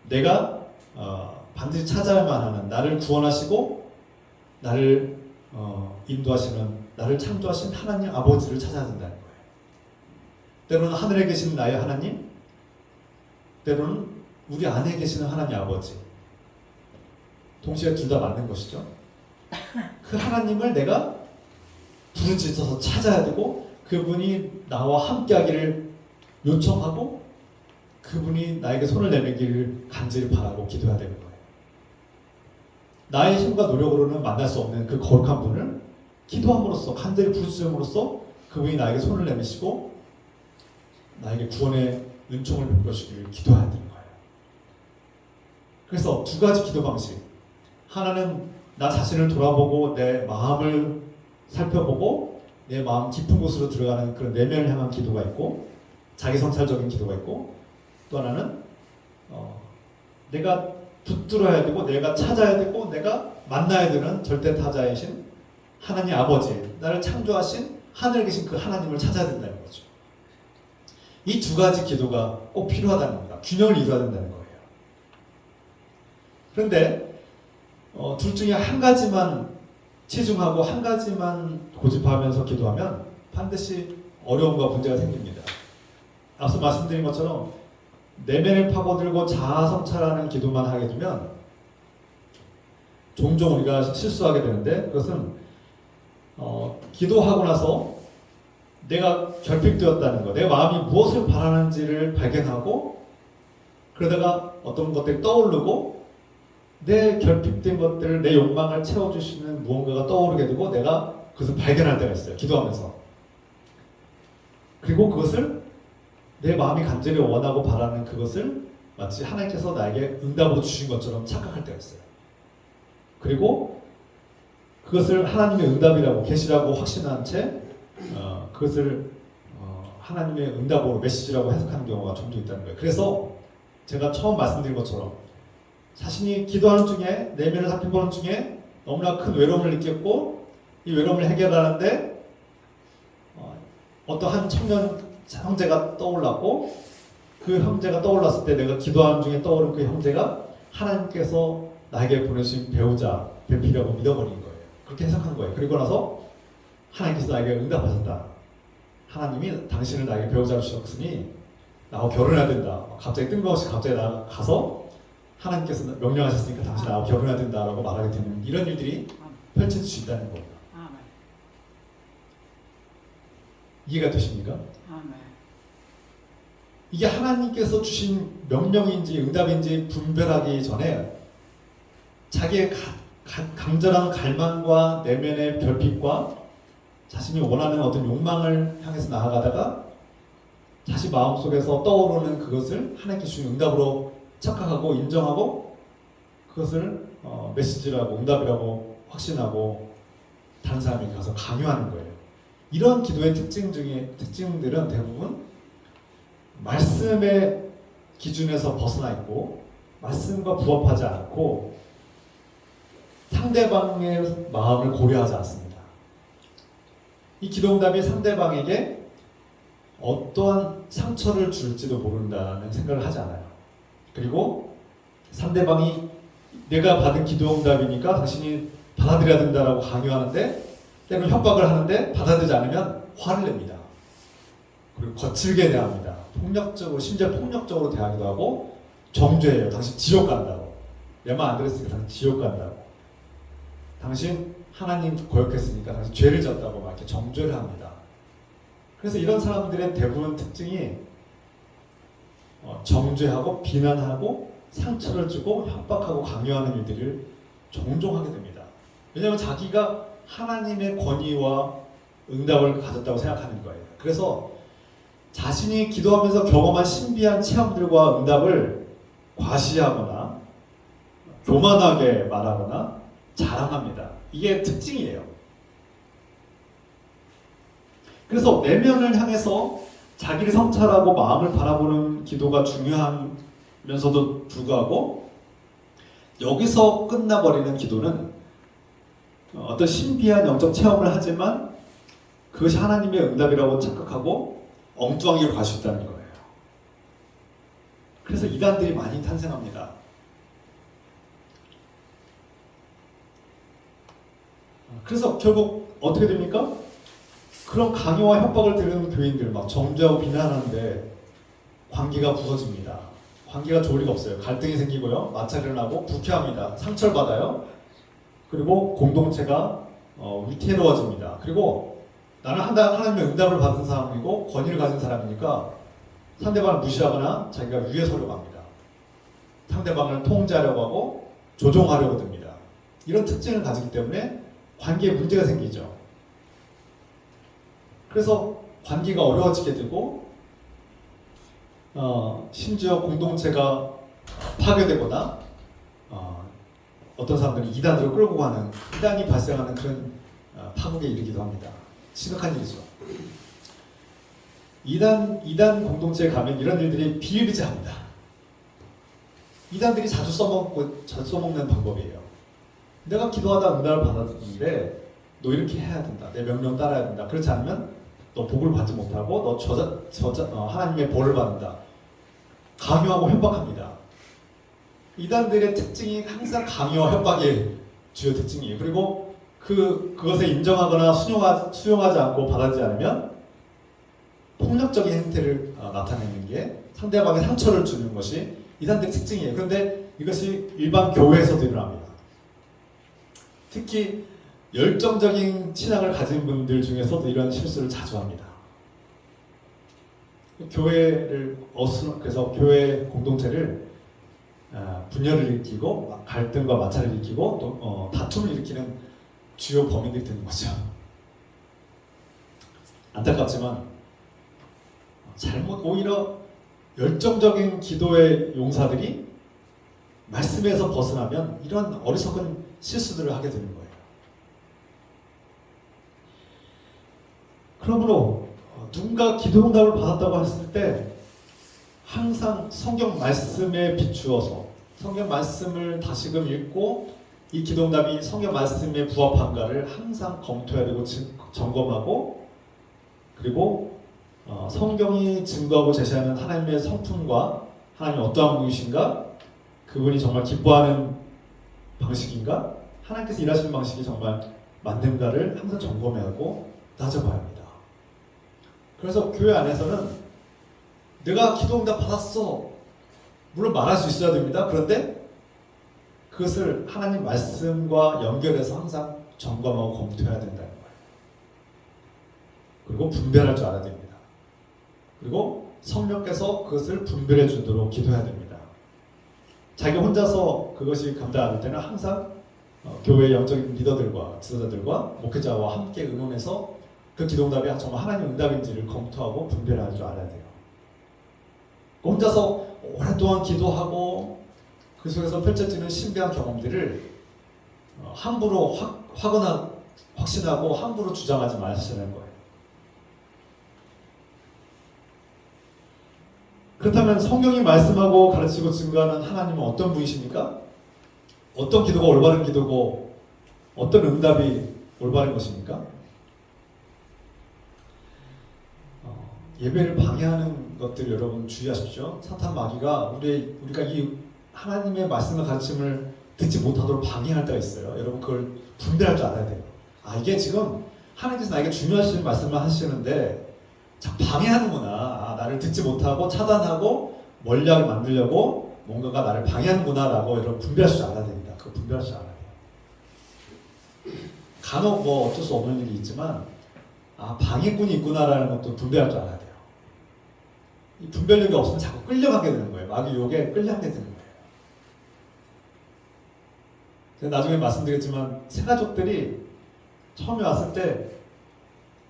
[SPEAKER 2] 내가 반드시 찾아야만 하는, 나를 구원하시고 나를 인도하시는, 나를 창조하신 하나님 아버지를 찾아야 된다는 거예요. 때로는 하늘에 계시는 나의 하나님, 때로는 우리 안에 계시는 하나님 아버지, 동시에 둘 다 맞는 것이죠. 그 하나님을 내가 부르짖어서 찾아야 되고 그분이 나와 함께하기를 요청하고 그분이 나에게 손을 내밀기를 간절히 바라고 기도해야 되는 거예요. 나의 힘과 노력으로는 만날 수 없는 그 거룩한 분을 기도함으로써, 간절히 부르짖음으로써 그분이 나에게 손을 내미시고 나에게 구원의 은총을 베풀으시기를 기도해야 되는 거예요. 그래서 두 가지 기도 방식. 하나는 나 자신을 돌아보고 내 마음을 살펴보고 내 마음 깊은 곳으로 들어가는 그런 내면을 향한 기도가 있고, 자기 성찰적인 기도가 있고, 또 하나는 내가 붙들어야 되고 내가 찾아야 되고 내가 만나야 되는 절대 타자이신 하나님 아버지, 나를 창조하신 하늘에 계신 그 하나님을 찾아야 된다는 거죠. 이 두 가지 기도가 꼭 필요하다는 겁니다. 균형을 이루어야 된다는 거예요. 그런데 둘 중에 한 가지만 치중하고 한 가지만 고집하면서 기도하면 반드시 어려움과 문제가 생깁니다. 앞서 말씀드린 것처럼 내면을 파고들고 자아 성찰하는 기도만 하게 되면 종종 우리가 실수하게 되는데, 그것은 기도하고 나서 내가 결핍되었다는 것, 내 마음이 무엇을 바라는지를 발견하고 그러다가 어떤 것들이 떠오르고 내 결핍된 것들을, 내 욕망을 채워주시는 무언가가 떠오르게 되고 내가 그것을 발견할 때가 있어요. 기도하면서. 그리고 그것을 내 마음이 간절히 원하고 바라는 그것을 마치 하나님께서 나에게 응답으로 주신 것처럼 착각할 때가 있어요. 그리고 그것을 하나님의 응답이라고, 계시라고 확신한 채 그것을 하나님의 응답으로, 메시지라고 해석하는 경우가 종종 있다는 거예요. 그래서 제가 처음 말씀드린 것처럼 자신이 기도하는 중에, 내면을 살펴보는 중에 너무나 큰 외로움을 느꼈고 이 외로움을 해결하는데 어떤 한 청년 형제가 떠올랐고, 그 형제가 떠올랐을 때 내가 기도하는 중에 떠오른 그 형제가 하나님께서 나에게 보내신 배우자, 배필이라고 믿어버린 거예요. 그렇게 해석한 거예요. 그리고 나서 하나님께서 나에게 응답하셨다. 하나님이 당신을 나에게 배우자로 주셨으니 나하고 결혼해야 된다. 갑자기 뜬금없이 갑자기 나가서 하나님께서 명령하셨으니까 당신 나하고 결혼해야 된다라고 말하게 되는 이런 일들이 펼쳐질 수 있다는 겁니다. 이해가 되십니까? 이게 하나님께서 주신 명령인지 응답인지 분별하기 전에 자기의 강렬한 갈망과 내면의 결핍과 자신이 원하는 어떤 욕망을 향해서 나아가다가 다시 마음속에서 떠오르는 그것을 하나님께 주신 응답으로 착각하고 인정하고 그것을 메시지라고, 응답이라고 확신하고 다른 사람에게 가서 강요하는 거예요. 이런 기도의 특징들은 대부분 말씀의 기준에서 벗어나 있고 말씀과 부합하지 않고 상대방의 마음을 고려하지 않습니다. 이 기도응답이 상대방에게 어떠한 상처를 줄지도 모른다는 생각을 하지 않아요. 그리고 상대방이 내가 받은 기도응답이니까 당신이 받아들여야 된다라고 강요하는데, 때로는 협박을 하는데 받아들이지 않으면 화를 냅니다. 그리고 거칠게 대합니다. 폭력적으로, 심지어 폭력적으로 대하기도 하고 정죄해요. 당신 지옥 간다고. 내 말 안 들었으니까 당신 지옥 간다고. 당신 하나님 거역했으니까 당신 죄를 졌다고 막 이렇게 정죄를 합니다. 그래서 이런 사람들의 대부분 특징이 정죄하고 비난하고 상처를 주고 협박하고 강요하는 일들을 종종 하게 됩니다. 왜냐하면 자기가 하나님의 권위와 응답을 가졌다고 생각하는 거예요. 그래서 자신이 기도하면서 경험한 신비한 체험들과 응답을 과시하거나 교만하게 말하거나 자랑합니다. 이게 특징이에요. 그래서 내면을 향해서 자기를 성찰하고 마음을 바라보는 기도가 중요하면서도 불구하고 여기서 끝나버리는 기도는 어떤 신비한 영적 체험을 하지만 그것이 하나님의 응답이라고 착각하고 엉뚱하게 갈 수 있다는 거예요. 그래서 이단들이 많이 탄생합니다. 그래서 결국 어떻게 됩니까? 그런 강요와 협박을 들은 교인들 막 정죄하고 비난하는데 관계가 부서집니다. 관계가 좋을 리가 없어요. 갈등이 생기고요. 마찰이 나고 불쾌합니다. 상처를 받아요. 그리고 공동체가 위태로워집니다. 그리고 나는 하나님의 응답을 받은 사람이고 권위를 가진 사람이니까 상대방을 무시하거나 자기가 위에 서려고 합니다. 상대방을 통제하려고 하고 조종하려고 듭니다. 이런 특징을 가지기 때문에 관계에 문제가 생기죠. 그래서 관계가 어려워지게 되고 심지어 공동체가 파괴되거나 어떤 사람들은 이단으로 끌고 가는 이단이 발생하는 그런 파국에 이르기도 합니다. 심각한 일이죠. 이단 공동체에 가면 이런 일들이 비일비재합니다. 이단들이 자주 써먹는 방법이에요. 내가 기도하다 응답을 받았는데 너 이렇게 해야 된다. 내 명령 따라야 된다. 그렇지 않으면 너 복을 받지 못하고 너 하나님의 벌을 받는다. 강요하고 협박합니다. 이단들의 특징이 항상 강요와 협박의 주요 특징이에요. 그리고 그것에 인정하거나 수용하지 않고 받아들이지 않으면 폭력적인 행태를 나타내는 게 상대방의 상처를 주는 것이 이단들의 특징이에요. 그런데 이것이 일반 교회에서도 일어납니다. 특히 열정적인 신앙을 가진 분들 중에서도 이런 실수를 자주 합니다. 그래서 교회 공동체를 분열을 일으키고 갈등과 마찰을 일으키고 또 다툼을 일으키는 주요 범인들이 되는 거죠. 안타깝지만 오히려 열정적인 기도의 용사들이 말씀에서 벗어나면 이런 어리석은 실수들을 하게 되는 거예요. 그러므로 누군가 기도 응답을 받았다고 했을 때 항상 성경 말씀에 비추어서 성경 말씀을 다시금 읽고 이 기도 응답이 성경 말씀에 부합한가를 항상 검토해야 되고 점검하고 그리고 성경이 증거하고 제시하는 하나님의 성품과 하나님이 어떠한 분이신가 그분이 정말 기뻐하는 방식인가 하나님께서 일하시는 방식이 정말 맞는가를 항상 점검해야 하고 따져봐야 합니다. 그래서 교회 안에서는 내가 기도 응답 받았어 물론 말할 수 있어야 됩니다. 그런데 그것을 하나님 말씀과 연결해서 항상 점검하고 검토해야 된다는 거예요. 그리고 분별할 줄 알아야 됩니다. 그리고 성령께서 그것을 분별해 주도록 기도해야 됩니다. 자기 혼자서 그것이 감당 안 될 때는 항상 교회 영적인 리더들과 지도자들과 목회자와 함께 의논해서 그 기도응답이 정말 하나님 응답인지를 검토하고 분별할 줄 알아야 돼요. 혼자서 오랫동안 기도하고 그 속에서 펼쳐지는 신비한 경험들을 함부로 확신하고 함부로 주장하지 마시라는 거예요. 그렇다면 성경이 말씀하고 가르치고 증거하는 하나님은 어떤 분이십니까? 어떤 기도가 올바른 기도고 어떤 응답이 올바른 것입니까? 예배를 방해하는 것들 여러분 주의하십시오. 사탄 마귀가 우리가 이 하나님의 말씀과 가르침을 듣지 못하도록 방해할 때가 있어요. 여러분 그걸 분별할 줄 알아야 돼요. 이게 지금 하나님께서 나에게 중요하신 말씀을 하시는데 자 방해하는구나. 나를 듣지 못하고 차단하고 멀리하게 만들려고 뭔가가 나를 방해하는구나라고 여러분 분별할 줄 알아야 됩니다. 그거 분별할 줄 알아야 돼요. 간혹 어쩔 수 없는 일이 있지만 방해꾼이 있구나라는 것도 분별할 줄 알아야 돼요. 이 분별력이 없으면 자꾸 끌려가게 되는 거예요. 마귀 유혹에 끌려가게 되는 거예요. 제가 나중에 말씀드리겠지만 새가족들이 처음에 왔을 때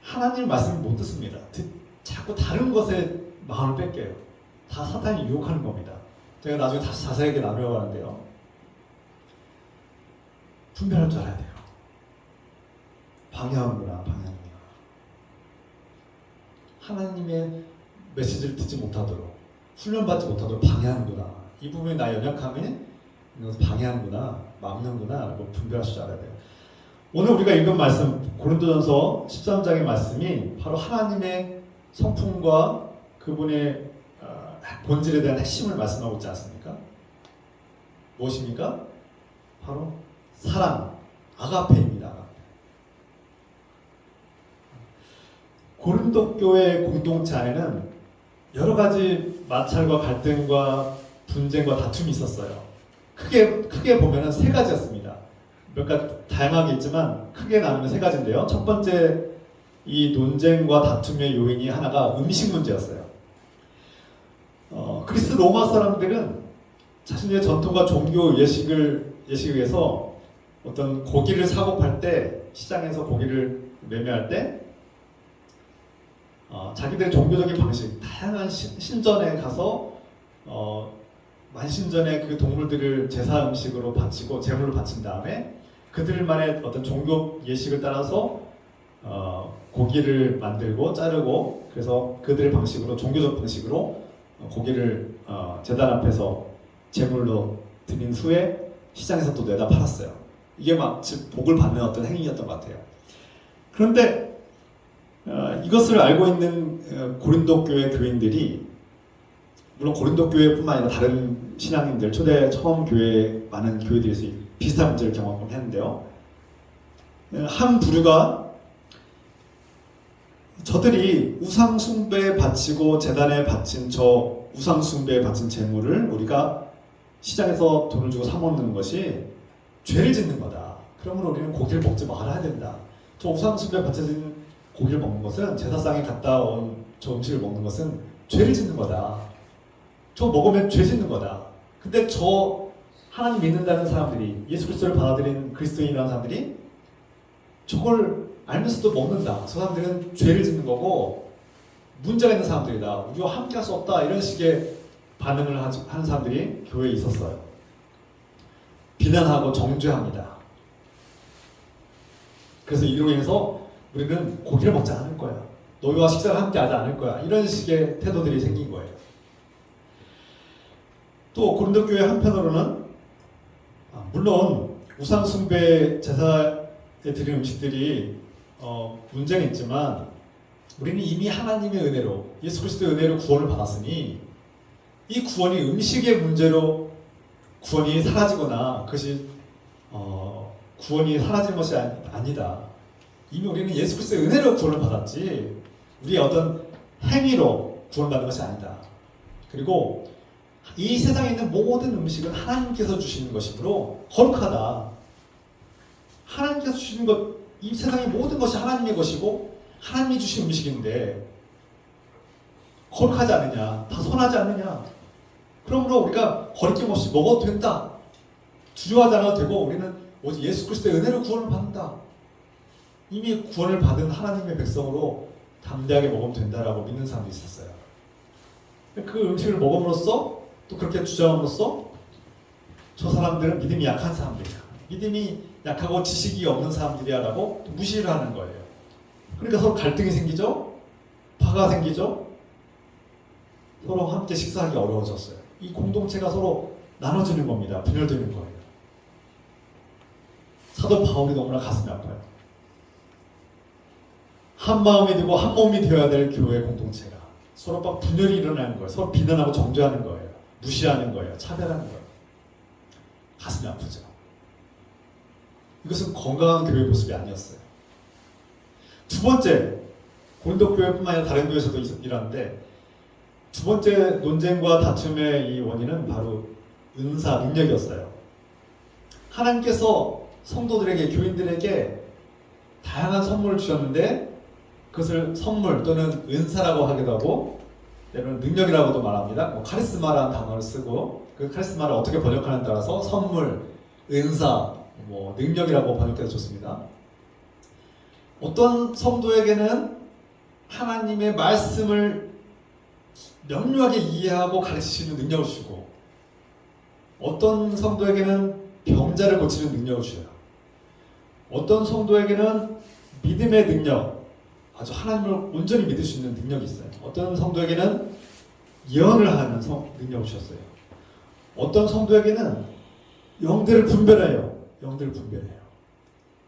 [SPEAKER 2] 하나님 말씀을 못 듣습니다. 자꾸 다른 것에 마음을 뺏겨요. 다 사탄이 유혹하는 겁니다. 제가 나중에 다시 자세하게 나누어가는데요. 분별할 줄 알아야 돼요. 방해하는구나. 하나님의 메시지를 듣지 못하도록, 훈련받지 못하도록 방해하는구나. 이 부분에 나 연약함에 이것을 방해하는구나, 막는구나, 분별할 줄 알아야 돼요. 오늘 우리가 읽은 말씀, 고린도전서 13장의 말씀이 바로 하나님의 성품과 그분의 본질에 대한 핵심을 말씀하고 있지 않습니까? 무엇입니까? 바로 사랑, 아가페입니다. 고린도 교회 공동체 안에는 여러 가지 마찰과 갈등과 분쟁과 다툼이 있었어요. 크게 보면은 세 가지였습니다. 몇 가지 다양하게 있지만 크게 나누면 세 가지인데요. 첫 번째 이 논쟁과 다툼의 요인이 하나가 음식 문제였어요. 그리스 로마 사람들은 자신의 전통과 종교 예식에서 어떤 고기를 사고 팔 때, 시장에서 고기를 매매할 때 자기들의 종교적인 방식, 다양한 신전에 가서 만신전에 그 동물들을 제사 음식으로 바치고 제물로 바친 다음에 그들만의 어떤 종교 예식을 따라서 고기를 만들고 자르고, 그래서 그들의 방식으로, 종교적 방식으로 고기를 제단 앞에서 제물로 드린 후에 시장에서 또 내다 팔았어요. 이게 막 즉 복을 받는 어떤 행위였던 것 같아요. 그런데 이것을 알고 있는 고린도 교회 교인들이, 물론 고린도 교회뿐만 아니라 다른 신앙인들, 초대 처음 교회 많은 교회들에서 비슷한 문제를 경험했는데요. 한 부류가 저들이 우상 숭배에 바치고 제단에 바친 저 우상 숭배에 바친 제물을 우리가 시장에서 돈을 주고 사 먹는 것이 죄를 짓는 거다. 그러므로 우리는 고기를 먹지 말아야 된다. 저 우상 숭배에 바쳐진 고기를 먹는 것은, 제사상에 갔다 온 저 음식을 먹는 것은 죄를 짓는 거다. 저 먹으면 죄 짓는 거다. 근데 저 하나님 믿는다는 사람들이, 예수 그리스도를 받아들인 그리스도인이라는 사람들이 저걸 알면서도 먹는다. 저 사람들은 죄를 짓는 거고 문제가 있는 사람들이다. 우리와 함께 할 수 없다. 이런 식의 반응을 하는 사람들이 교회에 있었어요. 비난하고 정죄합니다. 그래서 이로 인해서 우리는 고기를 먹지 않을 거야. 너희와 식사를 함께 하지 않을 거야. 이런 식의 태도들이 생긴 거예요. 또 고린도 교회 한편으로는 물론 우상 숭배 제사에 드린 음식들이 문제는 있지만 우리는 이미 하나님의 은혜로, 예수 그리스도의 은혜로 구원을 받았으니 이 구원이 음식의 문제로 구원이 사라지거나 그것이 구원이 사라진 것이 아니다. 이미 우리는 예수 그리스도의 은혜로 구원을 받았지 우리의 어떤 행위로 구원받는 것이 아니다. 그리고 이 세상에 있는 모든 음식은 하나님께서 주시는 것이므로 거룩하다. 하나님께서 주시는 것, 이 세상의 모든 것이 하나님의 것이고 하나님이 주신 음식인데 거룩하지 않느냐, 다 선하지 않느냐. 그러므로 우리가 거리낌 없이 먹어도 된다. 두려워하지 않아도 되고 우리는 오직 예수 그리스도의 은혜로 구원을 받는다. 이미 구원을 받은 하나님의 백성으로 담대하게 먹으면 된다라고 믿는 사람도 있었어요. 그 음식을 먹음으로써 또 그렇게 주장함으로써 저 사람들은 믿음이 약한 사람들이야. 믿음이 약하고 지식이 없는 사람들이야 라고 무시를 하는 거예요. 그러니까 서로 갈등이 생기죠. 파가 생기죠. 서로 함께 식사하기 어려워졌어요. 이 공동체가 서로 나눠지는 겁니다. 분열되는 거예요. 사도 바울이 너무나 가슴이 아파요. 한 마음이 되고 한 몸이 되어야 될 교회 공동체가 서로 막 분열이 일어나는 거예요. 서로 비난하고 정죄하는 거예요. 무시하는 거예요. 차별하는 거예요. 가슴이 아프죠. 이것은 건강한 교회 모습이 아니었어요. 두 번째, 고린도 교회뿐만 아니라 다른 교회에서도 일하는데 두 번째 논쟁과 다툼의 이 원인은 바로 은사, 능력이었어요. 하나님께서 성도들에게, 교인들에게 다양한 선물을 주셨는데 그것을 선물 또는 은사라고 하기도 하고 때로는 능력이라고도 말합니다. 카리스마라는 단어를 쓰고 그 카리스마를 어떻게 번역하느냐에 따라서 선물, 은사 능력이라고 번역해서 좋습니다. 어떤 성도에게는 하나님의 말씀을 명료하게 이해하고 가르칠 수 있는 능력을 주고, 어떤 성도에게는 병자를 고치는 능력을 줘요. 어떤 성도에게는 믿음의 능력, 아주 하나님을 온전히 믿을 수 있는 능력이 있어요. 어떤 성도에게는 예언을 하는 능력을 주셨어요. 어떤 성도에게는 영들을 분별해요. 영들을 분별해요.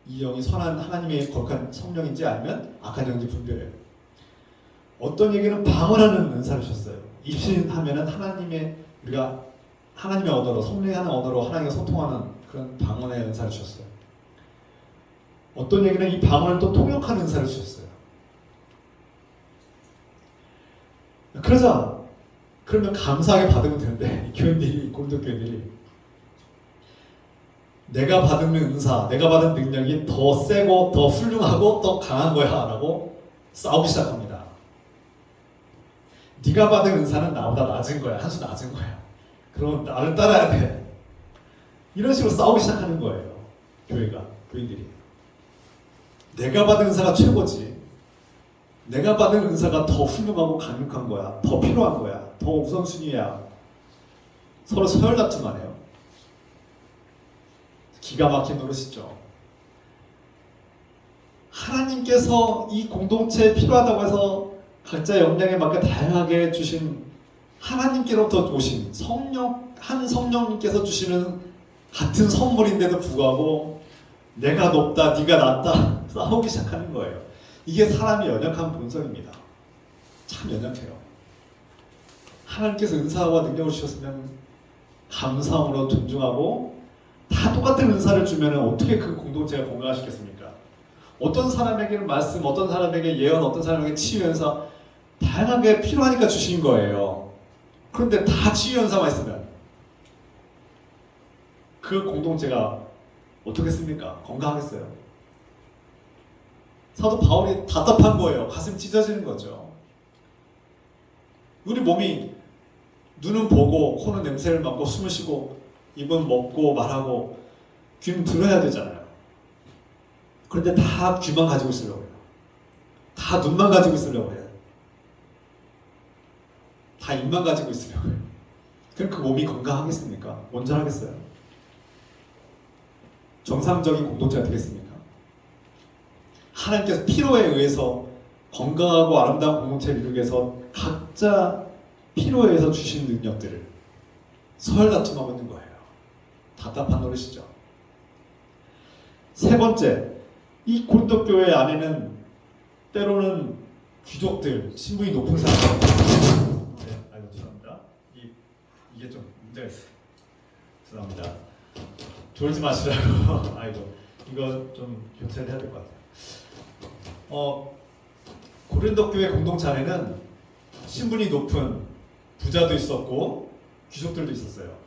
[SPEAKER 2] 이 영이 선한 하나님의 거룩한 성령인지 아니면 악한 영인지 분별해요. 어떤 에게는 방언하는 은사를 주셨어요. 입신하면은 우리가 하나님의 언어로, 성령이 하는 언어로 하나님과 소통하는 그런 방언의 은사를 주셨어요. 어떤 에게는 이 방언을 또 통역하는 은사를 주셨어요. 그러면 감사하게 받으면 되는데, 교인들이, 고린도 교인들이 내가 받은 은사, 내가 받은 능력이 더 세고 더 훌륭하고 더 강한 거야 라고 싸우기 시작합니다. 네가 받은 은사는 나보다 낮은 거야, 한 수 낮은 거야. 그럼 나를 따라야 돼. 이런 식으로 싸우기 시작하는 거예요. 교인들이. 내가 받은 은사가 최고지. 내가 받은 은사가 더 훌륭하고 강력한 거야. 더 필요한 거야. 더 우선순위야. 서로 서열다툼하네요. 기가 막힌 노릇이죠. 하나님께서 이 공동체에 필요하다고 해서 각자 역량에 맞게 다양하게 주신, 하나님께로부터 오신 한 성령님께서 주시는 같은 선물인데도 불구하고 내가 높다, 네가 낮다 싸우기 시작하는 거예요. 이게 사람의 연약한 본성입니다. 참 연약해요. 하나님께서 은사와 능력을 주셨으면 감사함으로 존중하고, 다 똑같은 은사를 주면 어떻게 그 공동체가 건강하시겠습니까? 어떤 사람에게는 말씀, 어떤 사람에게 예언, 어떤 사람에게 치유 연사, 다양하게 필요하니까 주신 거예요. 그런데 다 치유 연사만 있으면 그 공동체가 어떻겠습니까? 건강하겠어요? 사도 바울이 답답한 거예요. 가슴이 찢어지는 거죠. 우리 몸이 눈은 보고, 코는 냄새를 맡고, 숨을 쉬고, 입은 먹고 말하고, 귀는 들어야 되잖아요. 그런데 다 귀만 가지고 있으려고 해요. 다 눈만 가지고 있으려고 해요. 다 입만 가지고 있으려고 해요. 그럼 그 몸이 건강하겠습니까? 온전하겠어요? 정상적인 공동체가 되겠습니까? 하나님께서 필요에 의해서 건강하고 아름다운 공동체를 이루기 위해서 각자 필요에 의해서 주신 능력들을 서열다툼하고 있는 거예요. 답답한 노릇이죠. 세 번째, 이 고린도 교회 안에는 때로는 귀족들, 신분이 높은 사람들, 죄송합니다. 이게 좀 문제가 있어요. 죄송합니다. 졸지 마시라고. 이거 좀 교체를 해야 될 것 같아요. 고린도 교회 공동체 안에는 신분이 높은 부자도 있었고 귀족들도 있었어요.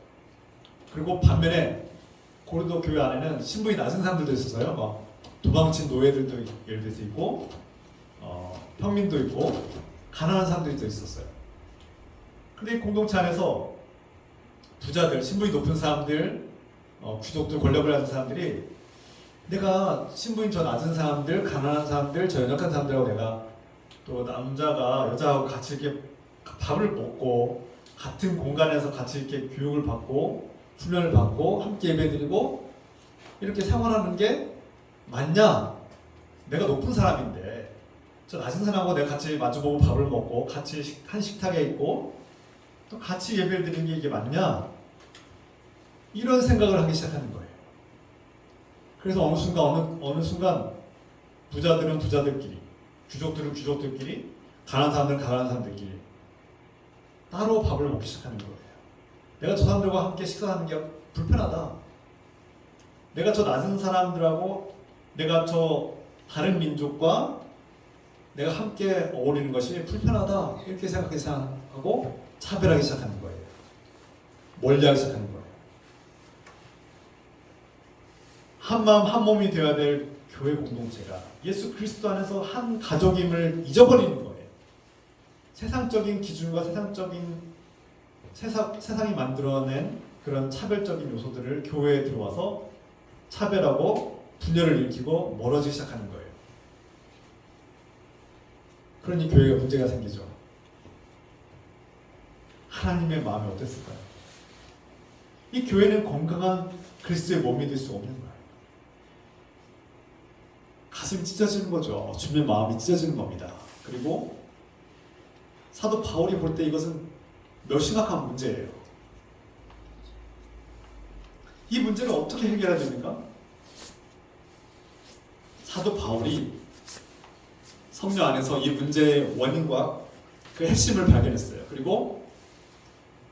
[SPEAKER 2] 그리고 반면에 고린도 교회 안에는 신분이 낮은 사람들도 있었어요. 막 도망친 노예들도 예를 들어서 있고, 평민도 있고, 가난한 사람들도 있었어요. 근데 이 공동체 안에서 부자들, 신분이 높은 사람들, 귀족들, 권력을 가진 사람들이, 내가 신분이 저 낮은 사람들, 가난한 사람들, 저 연약한 사람들하고 내가 또 남자가 여자하고 같이 이렇게 밥을 먹고, 같은 공간에서 같이 이렇게 교육을 받고, 훈련을 받고, 함께 예배드리고, 이렇게 생활하는 게 맞냐? 내가 높은 사람인데 저 낮은 사람하고 내가 같이 마주보고 밥을 먹고 같이 한 식탁에 있고 또 같이 예배를 드리는 게 이게 맞냐? 이런 생각을 하기 시작하는 거예요. 그래서 어느 순간 부자들은 부자들끼리, 귀족들은 귀족들끼리, 가난한 사람들은 가난한 사람들끼리 따로 밥을 먹기 시작하는 거예요. 내가 저 사람들과 함께 식사하는 게 불편하다. 내가 저 낮은 사람들하고, 내가 저 다른 민족과 내가 함께 어울리는 것이 불편하다. 이렇게 생각하기 시작하고 차별하기 시작하는 거예요. 멀리하기 시작하는 거예요. 한 마음 한 몸이 되어야 될 교회 공동체가 예수 그리스도 안에서 한 가족임을 잊어버리는 거예요. 세상적인 기준과 세상이 만들어낸 그런 차별적인 요소들을 교회에 들어와서 차별하고 분열을 일으키고 멀어지기 시작하는 거예요. 그러니 교회가 문제가 생기죠. 하나님의 마음이 어땠을까요? 이 교회는 건강한 그리스도의 몸이 될 수 없는 거예요. 가슴이 찢어지는 거죠. 주님의 마음이 찢어지는 겁니다. 그리고 사도 바울이 볼 때 이것은 몇 심각한 문제예요. 이 문제를 어떻게 해결해야 됩니까? 사도 바울이 성령 안에서 이 문제의 원인과 그 핵심을 발견했어요. 그리고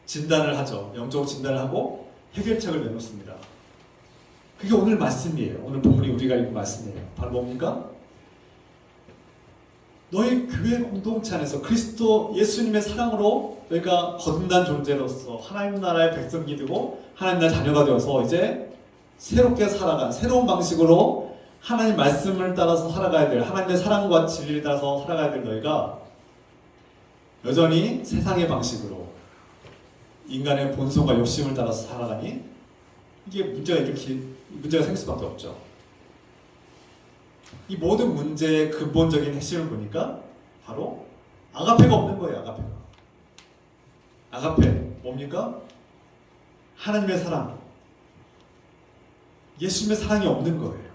[SPEAKER 2] 진단을 하죠. 영적으로 진단을 하고 해결책을 내놓습니다. 그게 오늘 말씀이에요. 오늘 본문이 우리가 읽은 말씀이에요. 바로 뭡니까? 너희 교회 공동체 안에서 그리스도 예수님의 사랑으로 너희가 거듭난 존재로서 하나님 나라의 백성이 되고 하나님 나라의 자녀가 되어서 이제 새롭게 살아간 새로운 방식으로 하나님 말씀을 따라서 살아가야 될, 하나님의 사랑과 진리를 따라서 살아가야 될 너희가 여전히 세상의 방식으로 인간의 본성과 욕심을 따라서 살아가니 이게 문제가 생길 수밖에 없죠. 이 모든 문제의 근본적인 핵심을 보니까 바로 아가페가 없는 거예요. 아가페가. 아가페 뭡니까? 하나님의 사랑, 예수님의 사랑이 없는 거예요.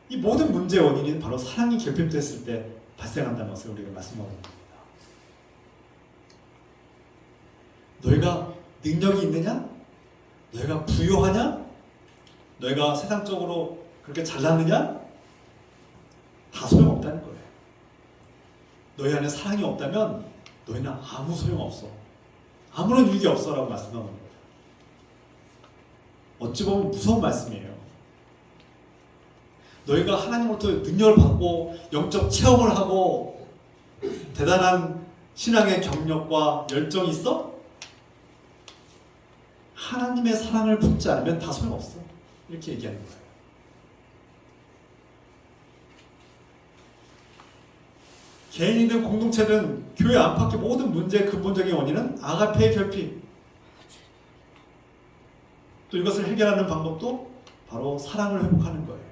[SPEAKER 2] 이 모든 문제의 원인이 바로 사랑이 결핍됐을 때 발생한다는 것을 우리가 말씀하고 있습니다. 너희가 능력이 있느냐? 너희가 부유하냐? 너희가 세상적으로 그렇게 잘났느냐? 다 소용없다는 거예요. 너희 안에 사랑이 없다면 너희는 아무 소용없어. 아무런 유익이 없어라고 말씀하는 거예요. 어찌 보면 무서운 말씀이에요. 너희가 하나님으로부터 능력을 받고 영적 체험을 하고 대단한 신앙의 경력과 열정이 있어? 하나님의 사랑을 품지 않으면 다 소용없어. 이렇게 얘기하는 거예요. 개인이든 공동체든 교회 안팎의 모든 문제의 근본적인 원인은 아가페의 결핍. 또 이것을 해결하는 방법도 바로 사랑을 회복하는 거예요.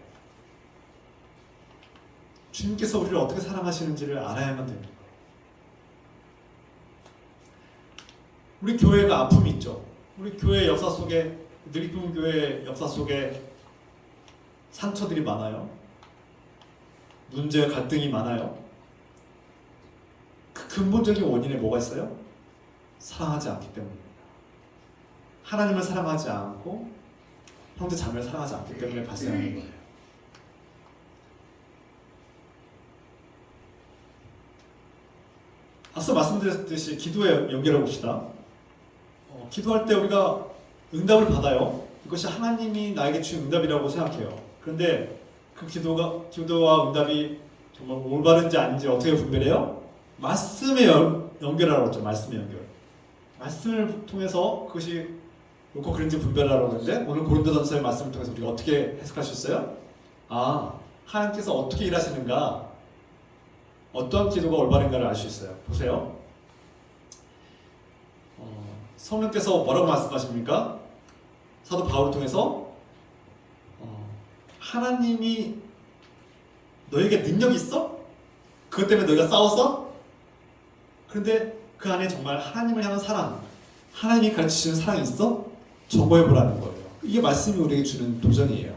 [SPEAKER 2] 주님께서 우리를 어떻게 사랑하시는지를 알아야만 됩니다. 우리 교회가 아픔이 있죠. 우리 교회 역사 속에, 느리품 교회 역사 속에 상처들이 많아요. 문제와 갈등이 많아요. 그 근본적인 원인에 뭐가 있어요? 사랑하지 않기 때문입니다. 하나님을 사랑하지 않고 형제 자매를 사랑하지 않기 때문에 발생하는 거예요. 앞서 말씀드렸듯이 기도에 연결해 봅시다. 기도할 때 우리가 응답을 받아요. 이것이 하나님이 나에게 주신 응답이라고 생각해요. 그런데 그 기도와 응답이 정말 올바른지 아닌지 어떻게 분별해요? 말씀에 연결하라고 했죠. 말씀에 연결. 말씀을 통해서 그것이 옳고 그른지 분별하라고 했는데 오늘 고린도전서의 말씀을 통해서 우리가 어떻게 해석하셨어요? 하나님께서 어떻게 일하시는가, 어떤 기도가 올바른가를 알 수 있어요. 보세요. 성령께서 뭐라고 말씀하십니까? 사도 바울을 통해서 하나님이 너에게 능력이 있어? 그것 때문에 너희가 싸웠어? 그런데 그 안에 정말 하나님을 향한 사랑, 하나님이 가르치시는 사랑이 있어? 점검해보라는 거예요. 이게 말씀이 우리에게 주는 도전이에요.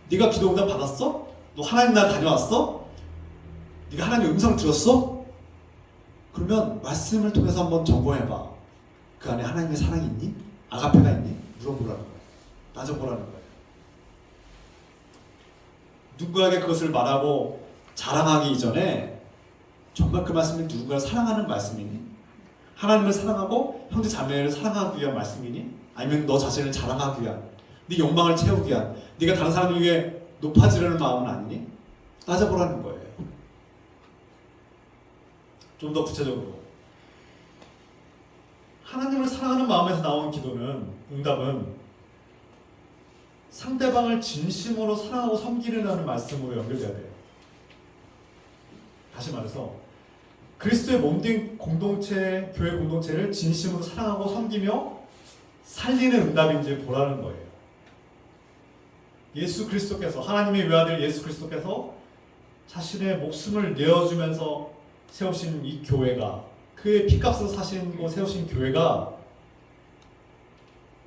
[SPEAKER 2] 네가 기도 응답 받았어? 너 하나님 나라 다녀왔어? 네가 하나님의 음성을 들었어? 그러면 말씀을 통해서 한번 점검해봐. 그 안에 하나님의 사랑이 있니? 아가페가 있니? 물어보라는 거예요. 따져보라는 거예요. 누구에게 그것을 말하고 자랑하기 이전에 정말 그 말씀이 누군가를 사랑하는 말씀이니? 하나님을 사랑하고 형제 자매를 사랑하기 위한 말씀이니? 아니면 너 자신을 자랑하기 위한, 네 욕망을 채우기 위한, 네가 다른 사람 위해 높아지려는 마음은 아니니? 따져보라는 거예요. 좀 더 구체적으로 하나님을 사랑하는 마음에서 나온 기도는, 응답은 상대방을 진심으로 사랑하고 섬기려는 말씀으로 연결돼야 돼요. 다시 말해서 그리스도의 몸된 공동체, 교회 공동체를 진심으로 사랑하고 섬기며 살리는 응답인지 보라는 거예요. 예수 그리스도께서, 하나님의 외아들 예수 그리스도께서 자신의 목숨을 내어주면서 세우신 이 교회가, 그의 피값으로 사신 세우신 교회가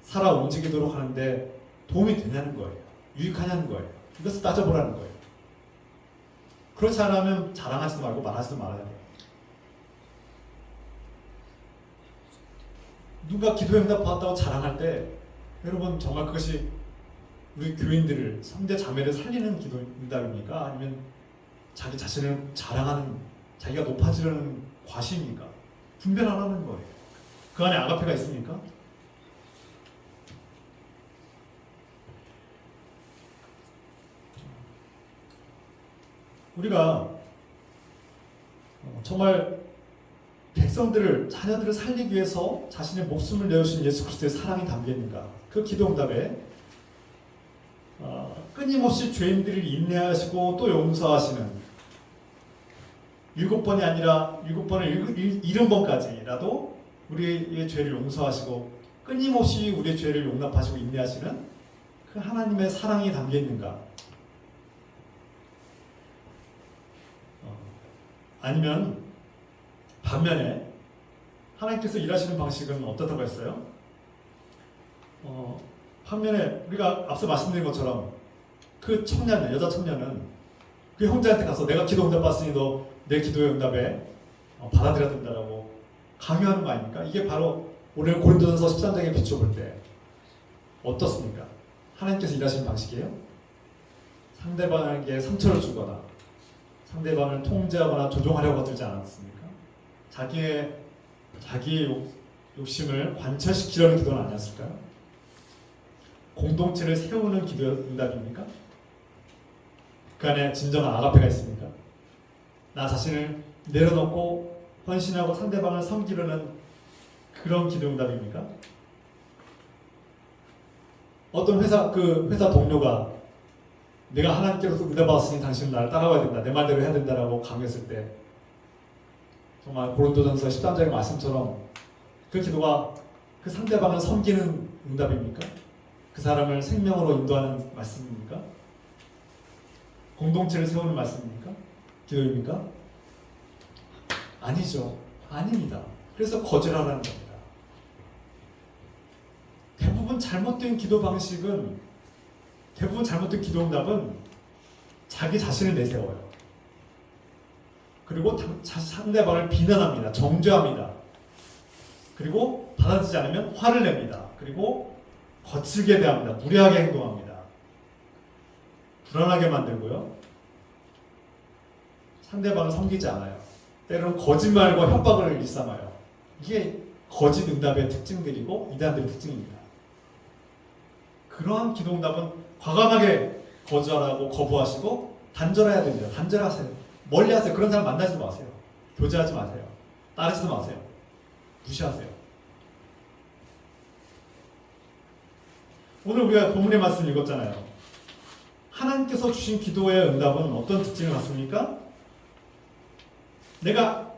[SPEAKER 2] 살아 움직이도록 하는데 도움이 되냐는 거예요. 유익하냐는 거예요. 이것을 따져보라는 거예요. 그렇지 않으면 자랑하지도 말고 말하지도 말아야 돼요. 누가 기도 응답 받았다고 자랑할 때 여러분 정말 그것이 우리 교인들을, 성대 자매를 살리는 기도 응답입니까? 아니면 자기 자신을 자랑하는, 자기가 높아지려는 과시입니까? 분별하라는 거예요. 그 안에 아가페가 있습니까? 우리가 정말 백성들을, 자녀들을 살리기 위해서 자신의 목숨을 내어주신 예수 그리스도의 사랑이 담겨있는가? 그 기도응답에 끊임없이 죄인들을 인내하시고 또 용서하시는, 7번이 아니라 7번을 70번까지라도 우리의 죄를 용서하시고 끊임없이 우리의 죄를 용납하시고 인내하시는 그 하나님의 사랑이 담겨있는가? 아니면 반면에 하나님께서 일하시는 방식은 어떻다고 했어요? 반면에 우리가 앞서 말씀드린 것처럼 그 청년, 여자 청년은 그 형제한테 가서 내가 기도 응답 받았으니 너 내 기도의 응답에 받아들여야 된다라고 강요하는 거 아닙니까? 이게 바로 오늘 고린도전서 13장에 비춰볼 때 어떻습니까? 하나님께서 일하시는 방식이에요? 상대방에게 상처를 주거나 상대방을 통제하거나 조종하려고 들지 않았습니까? 자기의 욕심을 관철시키려는 기도는 아니었을까요? 공동체를 세우는 기도 응답입니까? 그 안에 진정한 아가페가 있습니까? 나 자신을 내려놓고 헌신하고 상대방을 섬기려는 그런 기도 응답입니까? 어떤 회사 동료가 내가 하나님께로서 응답 받았으니 당신은 나를 따라와야 된다, 내 말대로 해야 된다라고 강요했을 때 정말 고린도전서 13장의 말씀처럼 그 기도가 그 상대방을 섬기는 응답입니까? 그 사람을 생명으로 인도하는 말씀입니까? 공동체를 세우는 말씀입니까? 기도입니까? 아니죠. 아닙니다. 그래서 거절하라는 겁니다. 대부분 잘못된 기도 방식은, 대부분 잘못된 기도 응답은 자기 자신을 내세워요. 그리고 상대방을 비난합니다. 정죄합니다. 그리고 받아들이지 않으면 화를 냅니다. 그리고 거칠게 대합니다. 무례하게 행동합니다. 불안하게 만들고요. 상대방을 섬기지 않아요. 때로는 거짓말과 협박을 일삼아요. 이게 거짓 응답의 특징들이고 이단들의 특징입니다. 그러한 기도 응답은 과감하게 거절하고 거부하시고 단절해야 됩니다. 단절하세요. 멀리하세요. 그런 사람 만나지도 마세요. 교제하지 마세요. 따르지도 마세요. 무시하세요. 오늘 우리가 본문의 말씀 읽었잖아요. 하나님께서 주신 기도의 응답은 어떤 특징을 갖습니까? 내가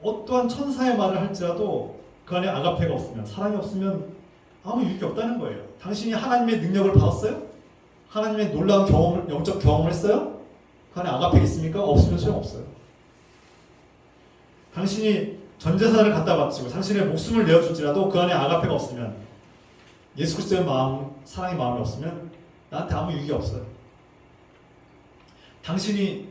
[SPEAKER 2] 어떠한 천사의 말을 할지라도 그 안에 아가페가 없으면, 사랑이 없으면 아무 유익이 없다는 거예요. 당신이 하나님의 능력을 받았어요? 하나님의 놀라운 경험을, 영적 경험을 했어요? 그 안에 아가페가 있습니까? 없으면 소용없어요. 당신이 전 재산을 갖다 바치고 당신의 목숨을 내어줄지라도 그 안에 아가페가 없으면, 예수 그리스도의 마음, 사랑의 마음이 없으면 나한테 아무 유익이 없어요. 당신이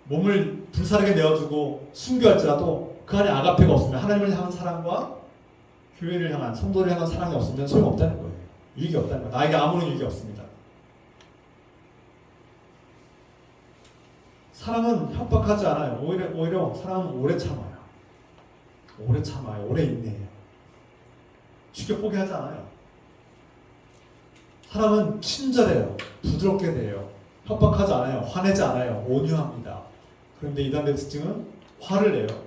[SPEAKER 2] 몸을 불사르게 내어주고 순교할지라도 그 안에 아가페가 없으면, 하나님을 향한 사랑과 교회를 향한, 성도를 향한 사랑이 없으면 소용없다는 거예요. 유익이 없다는 거예요. 나에게 아무런 유익이 없습니다. 사랑은 협박하지 않아요. 오히려 사랑은 오래 참아요. 오래 참아요. 오래 인내해요. 쉽게 포기하지 않아요. 사랑은 친절해요. 부드럽게 대해요. 협박하지 않아요. 화내지 않아요. 온유합니다. 그런데 이단의 특징은 화를 내요.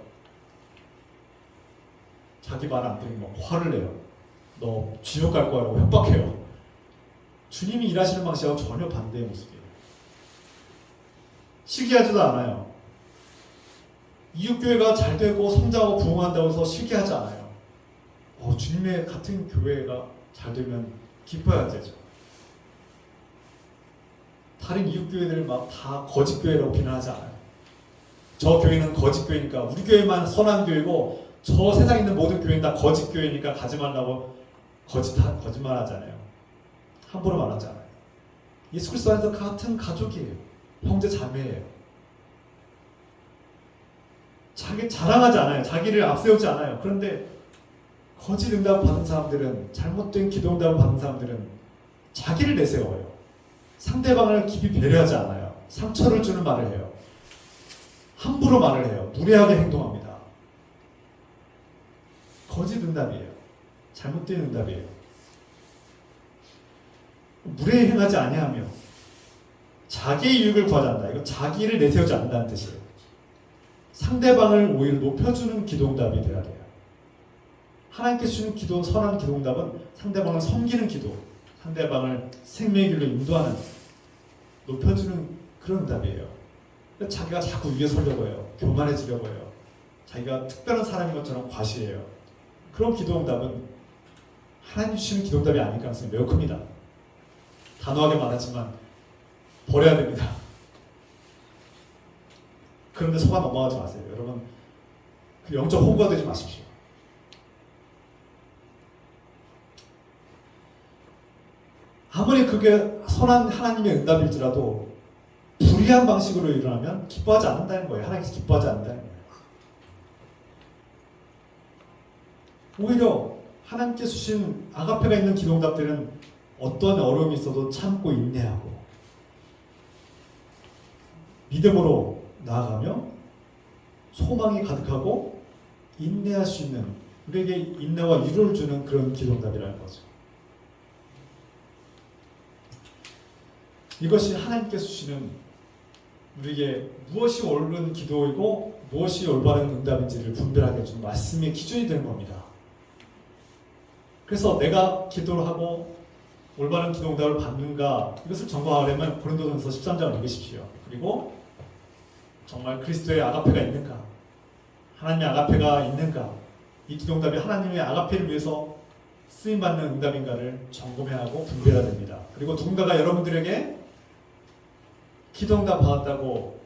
[SPEAKER 2] 자기 말 안 들으면 화를 내요. 너 지옥 갈 거라고 협박해요. 주님이 일하시는 방식하고 전혀 반대의 모습이에요. 시기하지도 않아요. 이웃교회가 잘 되고 성장하고 부흥한다고 해서 시기하지 않아요. 주님의 같은 교회가 잘 되면 기뻐야 되죠. 다른 이웃 교회들 막 다 거짓 교회라고 비난하지 않아요. 저 교회는 거짓 교회니까 우리 교회만 선한 교회고 저 세상에 있는 모든 교회는 다 거짓 교회니까 가지 말라고 거짓말 하잖아요. 함부로 말하지 않아요. 예수 그리스도 안에서 같은 가족이에요. 형제 자매예요. 자기 자랑하지 않아요. 자기를 앞세우지 않아요. 그런데 거짓 응답 받은 사람들은, 잘못된 기도 응답을 받은 사람들은 자기를 내세워요. 상대방을 깊이 배려하지 않아요. 상처를 주는 말을 해요. 함부로 말을 해요. 무례하게 행동합니다. 거짓 응답이에요. 잘못된 응답이에요. 무례히 행하지 아니하며 자기의 유익을 구하지 않는다. 이거 자기를 내세우지 않는다는 뜻이에요. 상대방을 오히려 높여주는 기도응답이 되어야 돼요. 하나님께서 주신 기도, 선한 기도응답은 상대방을 섬기는 기도, 상대방을 생명의 길로 인도하는, 높여주는 그런 응답이에요. 자기가 자꾸 위에 서려고 해요. 교만해지려고 해요. 자기가 특별한 사람인 것처럼 과시해요. 그런 기도응답은 하나님 주시는 기도응답이 아닐 가능성이 매우 큽니다. 단호하게 말하지만 버려야 됩니다. 그런데 속아 넘어가지 마세요. 여러분, 그 영적 호구가 되지 마십시오. 아무리 그게 선한 하나님의 응답일지라도 불의한 방식으로 일어나면 기뻐하지 않는다는 거예요. 하나님께서 기뻐하지 않는다는 거예요. 오히려 하나님께서 주신 아가페가 있는 기도응답들은 어떤 어려움이 있어도 참고 인내하고 믿음으로 나아가며 소망이 가득하고 인내할 수 있는, 우리에게 인내와 위로를 주는 그런 기도응답이라는 거죠. 이것이 하나님께서 주시는 우리에게 무엇이 옳은 기도이고 무엇이 올바른 응답인지를 분별하게 해주는 말씀의 기준이 되는 겁니다. 그래서 내가 기도를 하고 올바른 기도응답을 받는가, 이것을 점검하려면 고린도전서 13장을 읽으십시오. 그리고 정말 그리스도의 아가페가 있는가, 하나님의 아가페가 있는가, 이 기도응답이 하나님의 아가페를 위해서 쓰임받는 응답인가를 점검해야 하고 분별해야 됩니다. 그리고 누군가가 여러분들에게 기도응답 받았다고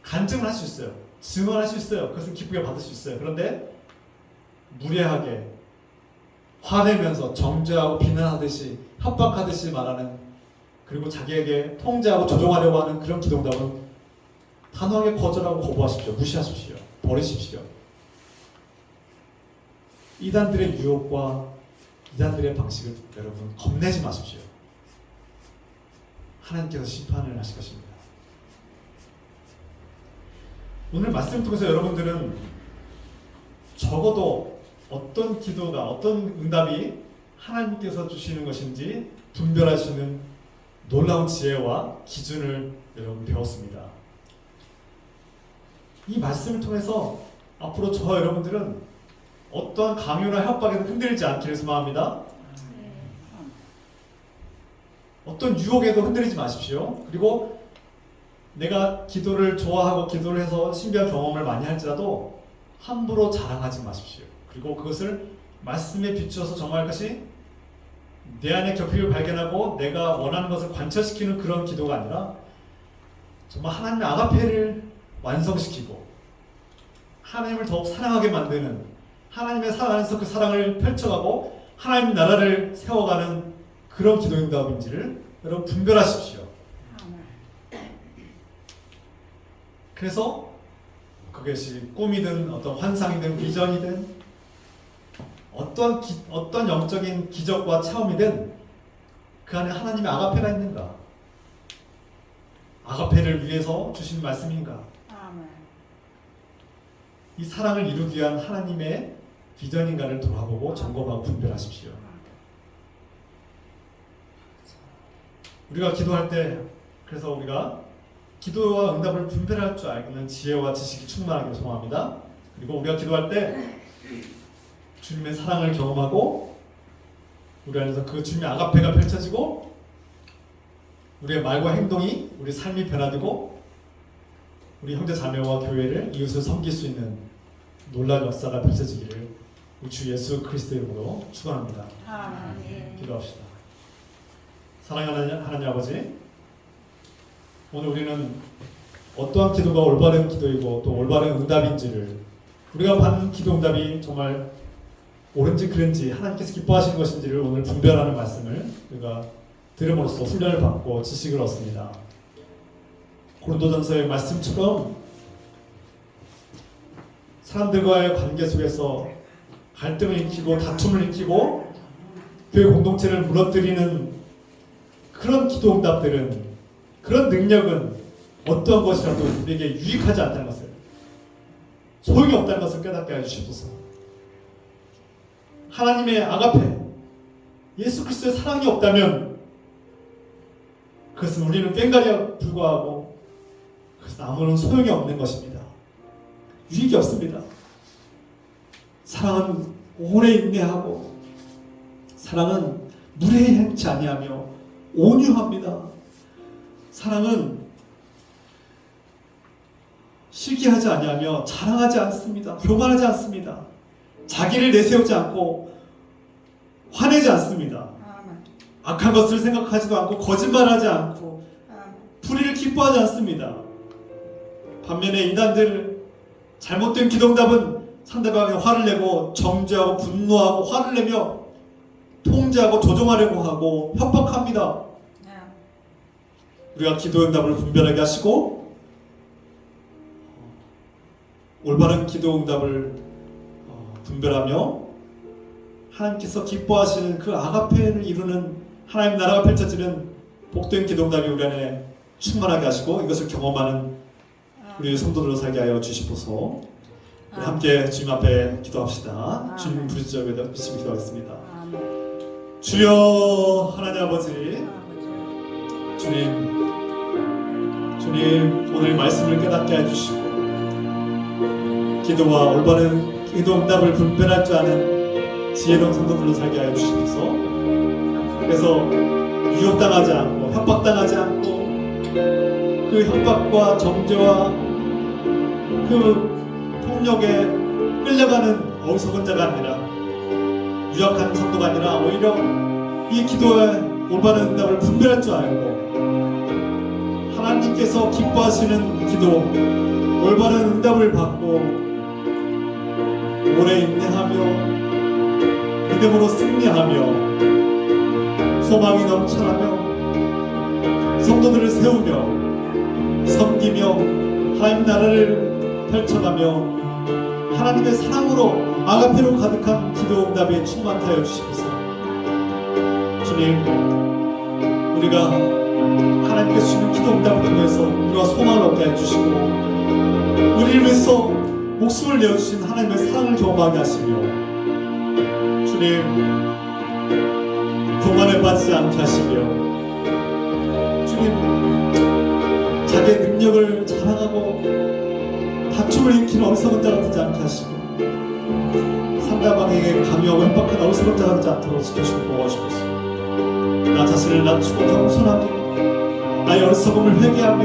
[SPEAKER 2] 간증을 할 수 있어요. 증언할 수 있어요. 그것은 기쁘게 받을 수 있어요. 그런데 무례하게 화내면서 정죄하고 비난하듯이 협박하듯이 말하는, 그리고 자기에게 통제하고 조종하려고 하는 그런 기도응답은 단호하게 거절하고 거부하십시오. 무시하십시오. 버리십시오. 이단들의 유혹과 이단들의 방식을 여러분 겁내지 마십시오. 하나님께서 심판을 하실 것입니다. 오늘 말씀을 통해서 여러분들은 적어도 어떤 기도가, 어떤 응답이 하나님께서 주시는 것인지 분별하시는 놀라운 지혜와 기준을 여러분 배웠습니다. 이 말씀을 통해서 앞으로 저와 여러분들은 어떠한 강요나 협박에도 흔들리지 않기를 소망합니다. 어떤 유혹에도 흔들리지 마십시오. 그리고 내가 기도를 좋아하고 기도를 해서 신비한 경험을 많이 할지라도 함부로 자랑하지 마십시오. 그리고 그것을 말씀에 비추어서 정말 것이 내 안의 결핍을 발견하고 내가 원하는 것을 관철시키는 그런 기도가 아니라 정말 하나님의 아가페를 완성시키고 하나님을 더욱 사랑하게 만드는, 하나님의 사랑 안에서 그 사랑을 펼쳐가고 하나님 나라를 세워가는 그런 기도응답인지를 여러분 분별하십시오. 그래서 그것이 꿈이든 어떤 환상이든 비전이든 어떤 영적인 기적과 체험이든 그 안에 하나님의 아가페가 있는가, 아가페를 위해서 주신 말씀인가, 이 사랑을 이루기 위한 하나님의 비전인가를 돌아보고 점검하고 분별하십시오. 우리가 기도할 때, 그래서 우리가 기도와 응답을 분별할 줄 알는 지혜와 지식이 충만하기를 소망합니다. 그리고 우리가 기도할 때 주님의 사랑을 경험하고 우리 안에서 그 주님의 아가페가 펼쳐지고 우리의 말과 행동이, 우리 삶이 변화되고 우리 형제 자매와 교회를, 이웃을 섬길 수 있는 놀라운 역사가 펼쳐지기를 우리 주 예수 그리스도 이름으로 축원합니다.
[SPEAKER 5] 아멘.
[SPEAKER 2] 기도합시다. 사랑하는 하나님 아버지, 오늘 우리는 어떠한 기도가 올바른 기도이고 또 올바른 응답인지를, 우리가 받는 기도 응답이 정말 옳은지 그른지 하나님께서 기뻐하시는 것인지를 오늘 분별하는 말씀을 우리가 들음으로써 훈련을 받고 지식을 얻습니다. 고린도전서의 말씀처럼 사람들과의 관계 속에서 갈등을 일으키고 다툼을 일으키고 교회 공동체를 무너뜨리는 그런 기도 응답들은, 그런 능력은 어떠한 것이라도 우리에게 유익하지 않다는 것을, 소용이 없다는 것을 깨닫게 해주시옵소서. 하나님의 아가페, 예수 그리스도의 사랑이 없다면 그것은 우리는 꽹가리에 불과하고 그것은 아무런 소용이 없는 것입니다. 유익이 없습니다. 사랑은 오래 인내하고, 사랑은 무례히 행치 아니하며 온유합니다. 사랑은 실기하지 아니하며 자랑하지 않습니다. 교만하지 않습니다. 자기를 내세우지 않고 화내지 않습니다.
[SPEAKER 5] 아멘.
[SPEAKER 2] 악한 것을 생각하지도 않고 거짓말하지 않고
[SPEAKER 5] 아멘.
[SPEAKER 2] 불의를 기뻐하지 않습니다. 반면에 이단들 잘못된 기도응답은 상대방에 화를 내고 정죄하고 분노하고 화를 내며 통제하고 조종하려고 하고 협박합니다. 우리가 기도응답을 분별하게 하시고 올바른 기도응답을 분별하며 하나님께서 기뻐하시는 그 아가페를 이루는 하나님 나라가 펼쳐지는 복된 기도응답이 우리 안에 충만하게 하시고 이것을 경험하는 우리 성도들로 살게 하여 주시옵소서. 우리 함께 주님 앞에 기도합시다. 주님 부르짖어 열심히 기도하겠습니다. 주여 하나님 아버지, 주님 오늘 말씀을 깨닫게 해주시고 기도와 올바른 기도응답을 분별할 줄 아는 지혜로운 성도들로 살게 하여 주시옵소서. 그래서 유혹당하지 않고 협박당하지 않고 그 협박과 정죄와 그 폭력에 끌려가는 어리석은 자가 아니라, 유약한 성도가 아니라 오히려 이 기도의 올바른 응답을 분별할 줄 알고 하나님께서 기뻐하시는 기도, 올바른 응답을 받고 오래 인내하며 믿음으로 승리하며 소망이 넘쳐나며 성도들을 세우며 섬기며 하나님 나라를 펼쳐가며 하나님의 사랑으로 아가페로 가득한 기도 응답에 충만케 하여 주시옵소서. 주님, 우리가 하나님께서 주시는 기도 응답을 통해서 우리가 소망을 얻게 해주시고 우리를 위해서 목숨을 내어주신 하나님의 사랑을 경험하게 하시며, 주님 교만에 빠지지 않게 하시며, 주님 자기의 능력을 자랑하고 다툼을 일으키는 어리석은 자가 되지 않게 하시고 상대방에게 강요하고 협박하는 어리석은 자가 되지 않도록 지켜주고 보호하시옵소서. 나 자신을 낮추고 겸손하게 나의 어리석음을 회개하며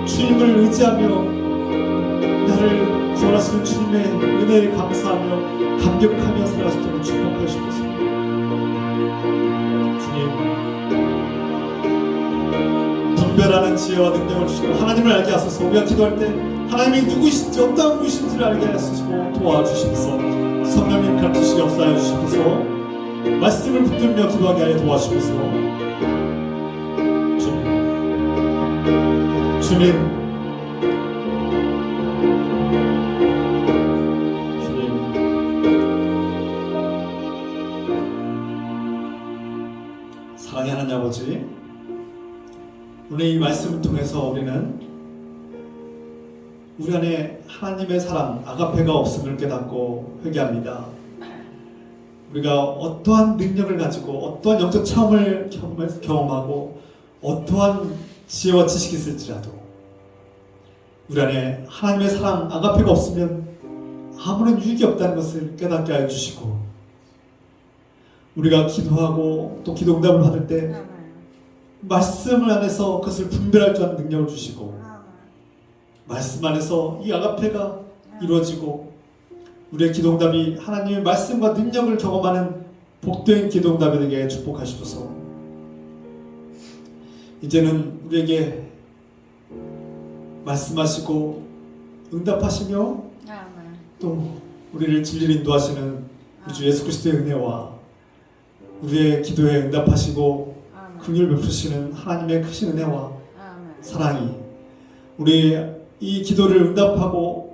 [SPEAKER 2] 주님을 의지하며 나를 구원하시는 주님의 은혜에 감사하며 감격하며 살아갈 수 있도록 축복하시옵소서. 주님, 분별하는 지혜와 능력을 주시고 하나님을 알게 하소서. 우리가 기도할 때 하나님이 누구이신지 어떤 분이신지를 알게 하시고 도와주시옵소서. 성령님 가르치시고 역사해 주시옵소서. 말씀을 붙들며 기도하게 하여 도와주시옵소서. 주님, 사랑의 하나님 아버지, 오늘 이 말씀을 통해서 우리는 우리 안에 하나님의 사랑, 아가페가 없음을 깨닫고 회개합니다. 우리가 어떠한 능력을 가지고 어떠한 영적 체험을 경험하고 어떠한 지혜와 지식이 있을지라도 우리 안에 하나님의 사랑, 아가페가 없으면 아무런 유익이 없다는 것을 깨닫게 하여 주시고, 우리가 기도하고 또 기도 응답을 받을 때 말씀을 안에서 그것을 분별할 줄 아는 능력을 주시고, 말씀 안에서 이 아가페가 이루어지고 우리의 기도응답이 하나님의 말씀과 능력을 경험하는 복된 기도응답이 되게 축복하시옵소서. 이제는 우리에게 말씀하시고 응답하시며 또 우리를 진리로 인도하시는 우리 주 예수 그리스도의 은혜와 우리의 기도에 응답하시고 긍휼을 베푸시는 하나님의 크신 은혜와 사랑이 우리 이 기도를 응답하고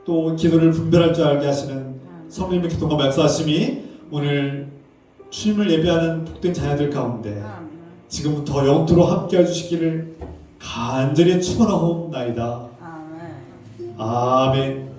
[SPEAKER 2] 또 기도를 분별할 줄 알게 하시는 성령님의 기도가 말씀하심이 오늘 주님을 예배하는 복된 자녀들 가운데 지금부터 영토로 함께 해주시기를 간절히 축원하옵나이다. 아멘.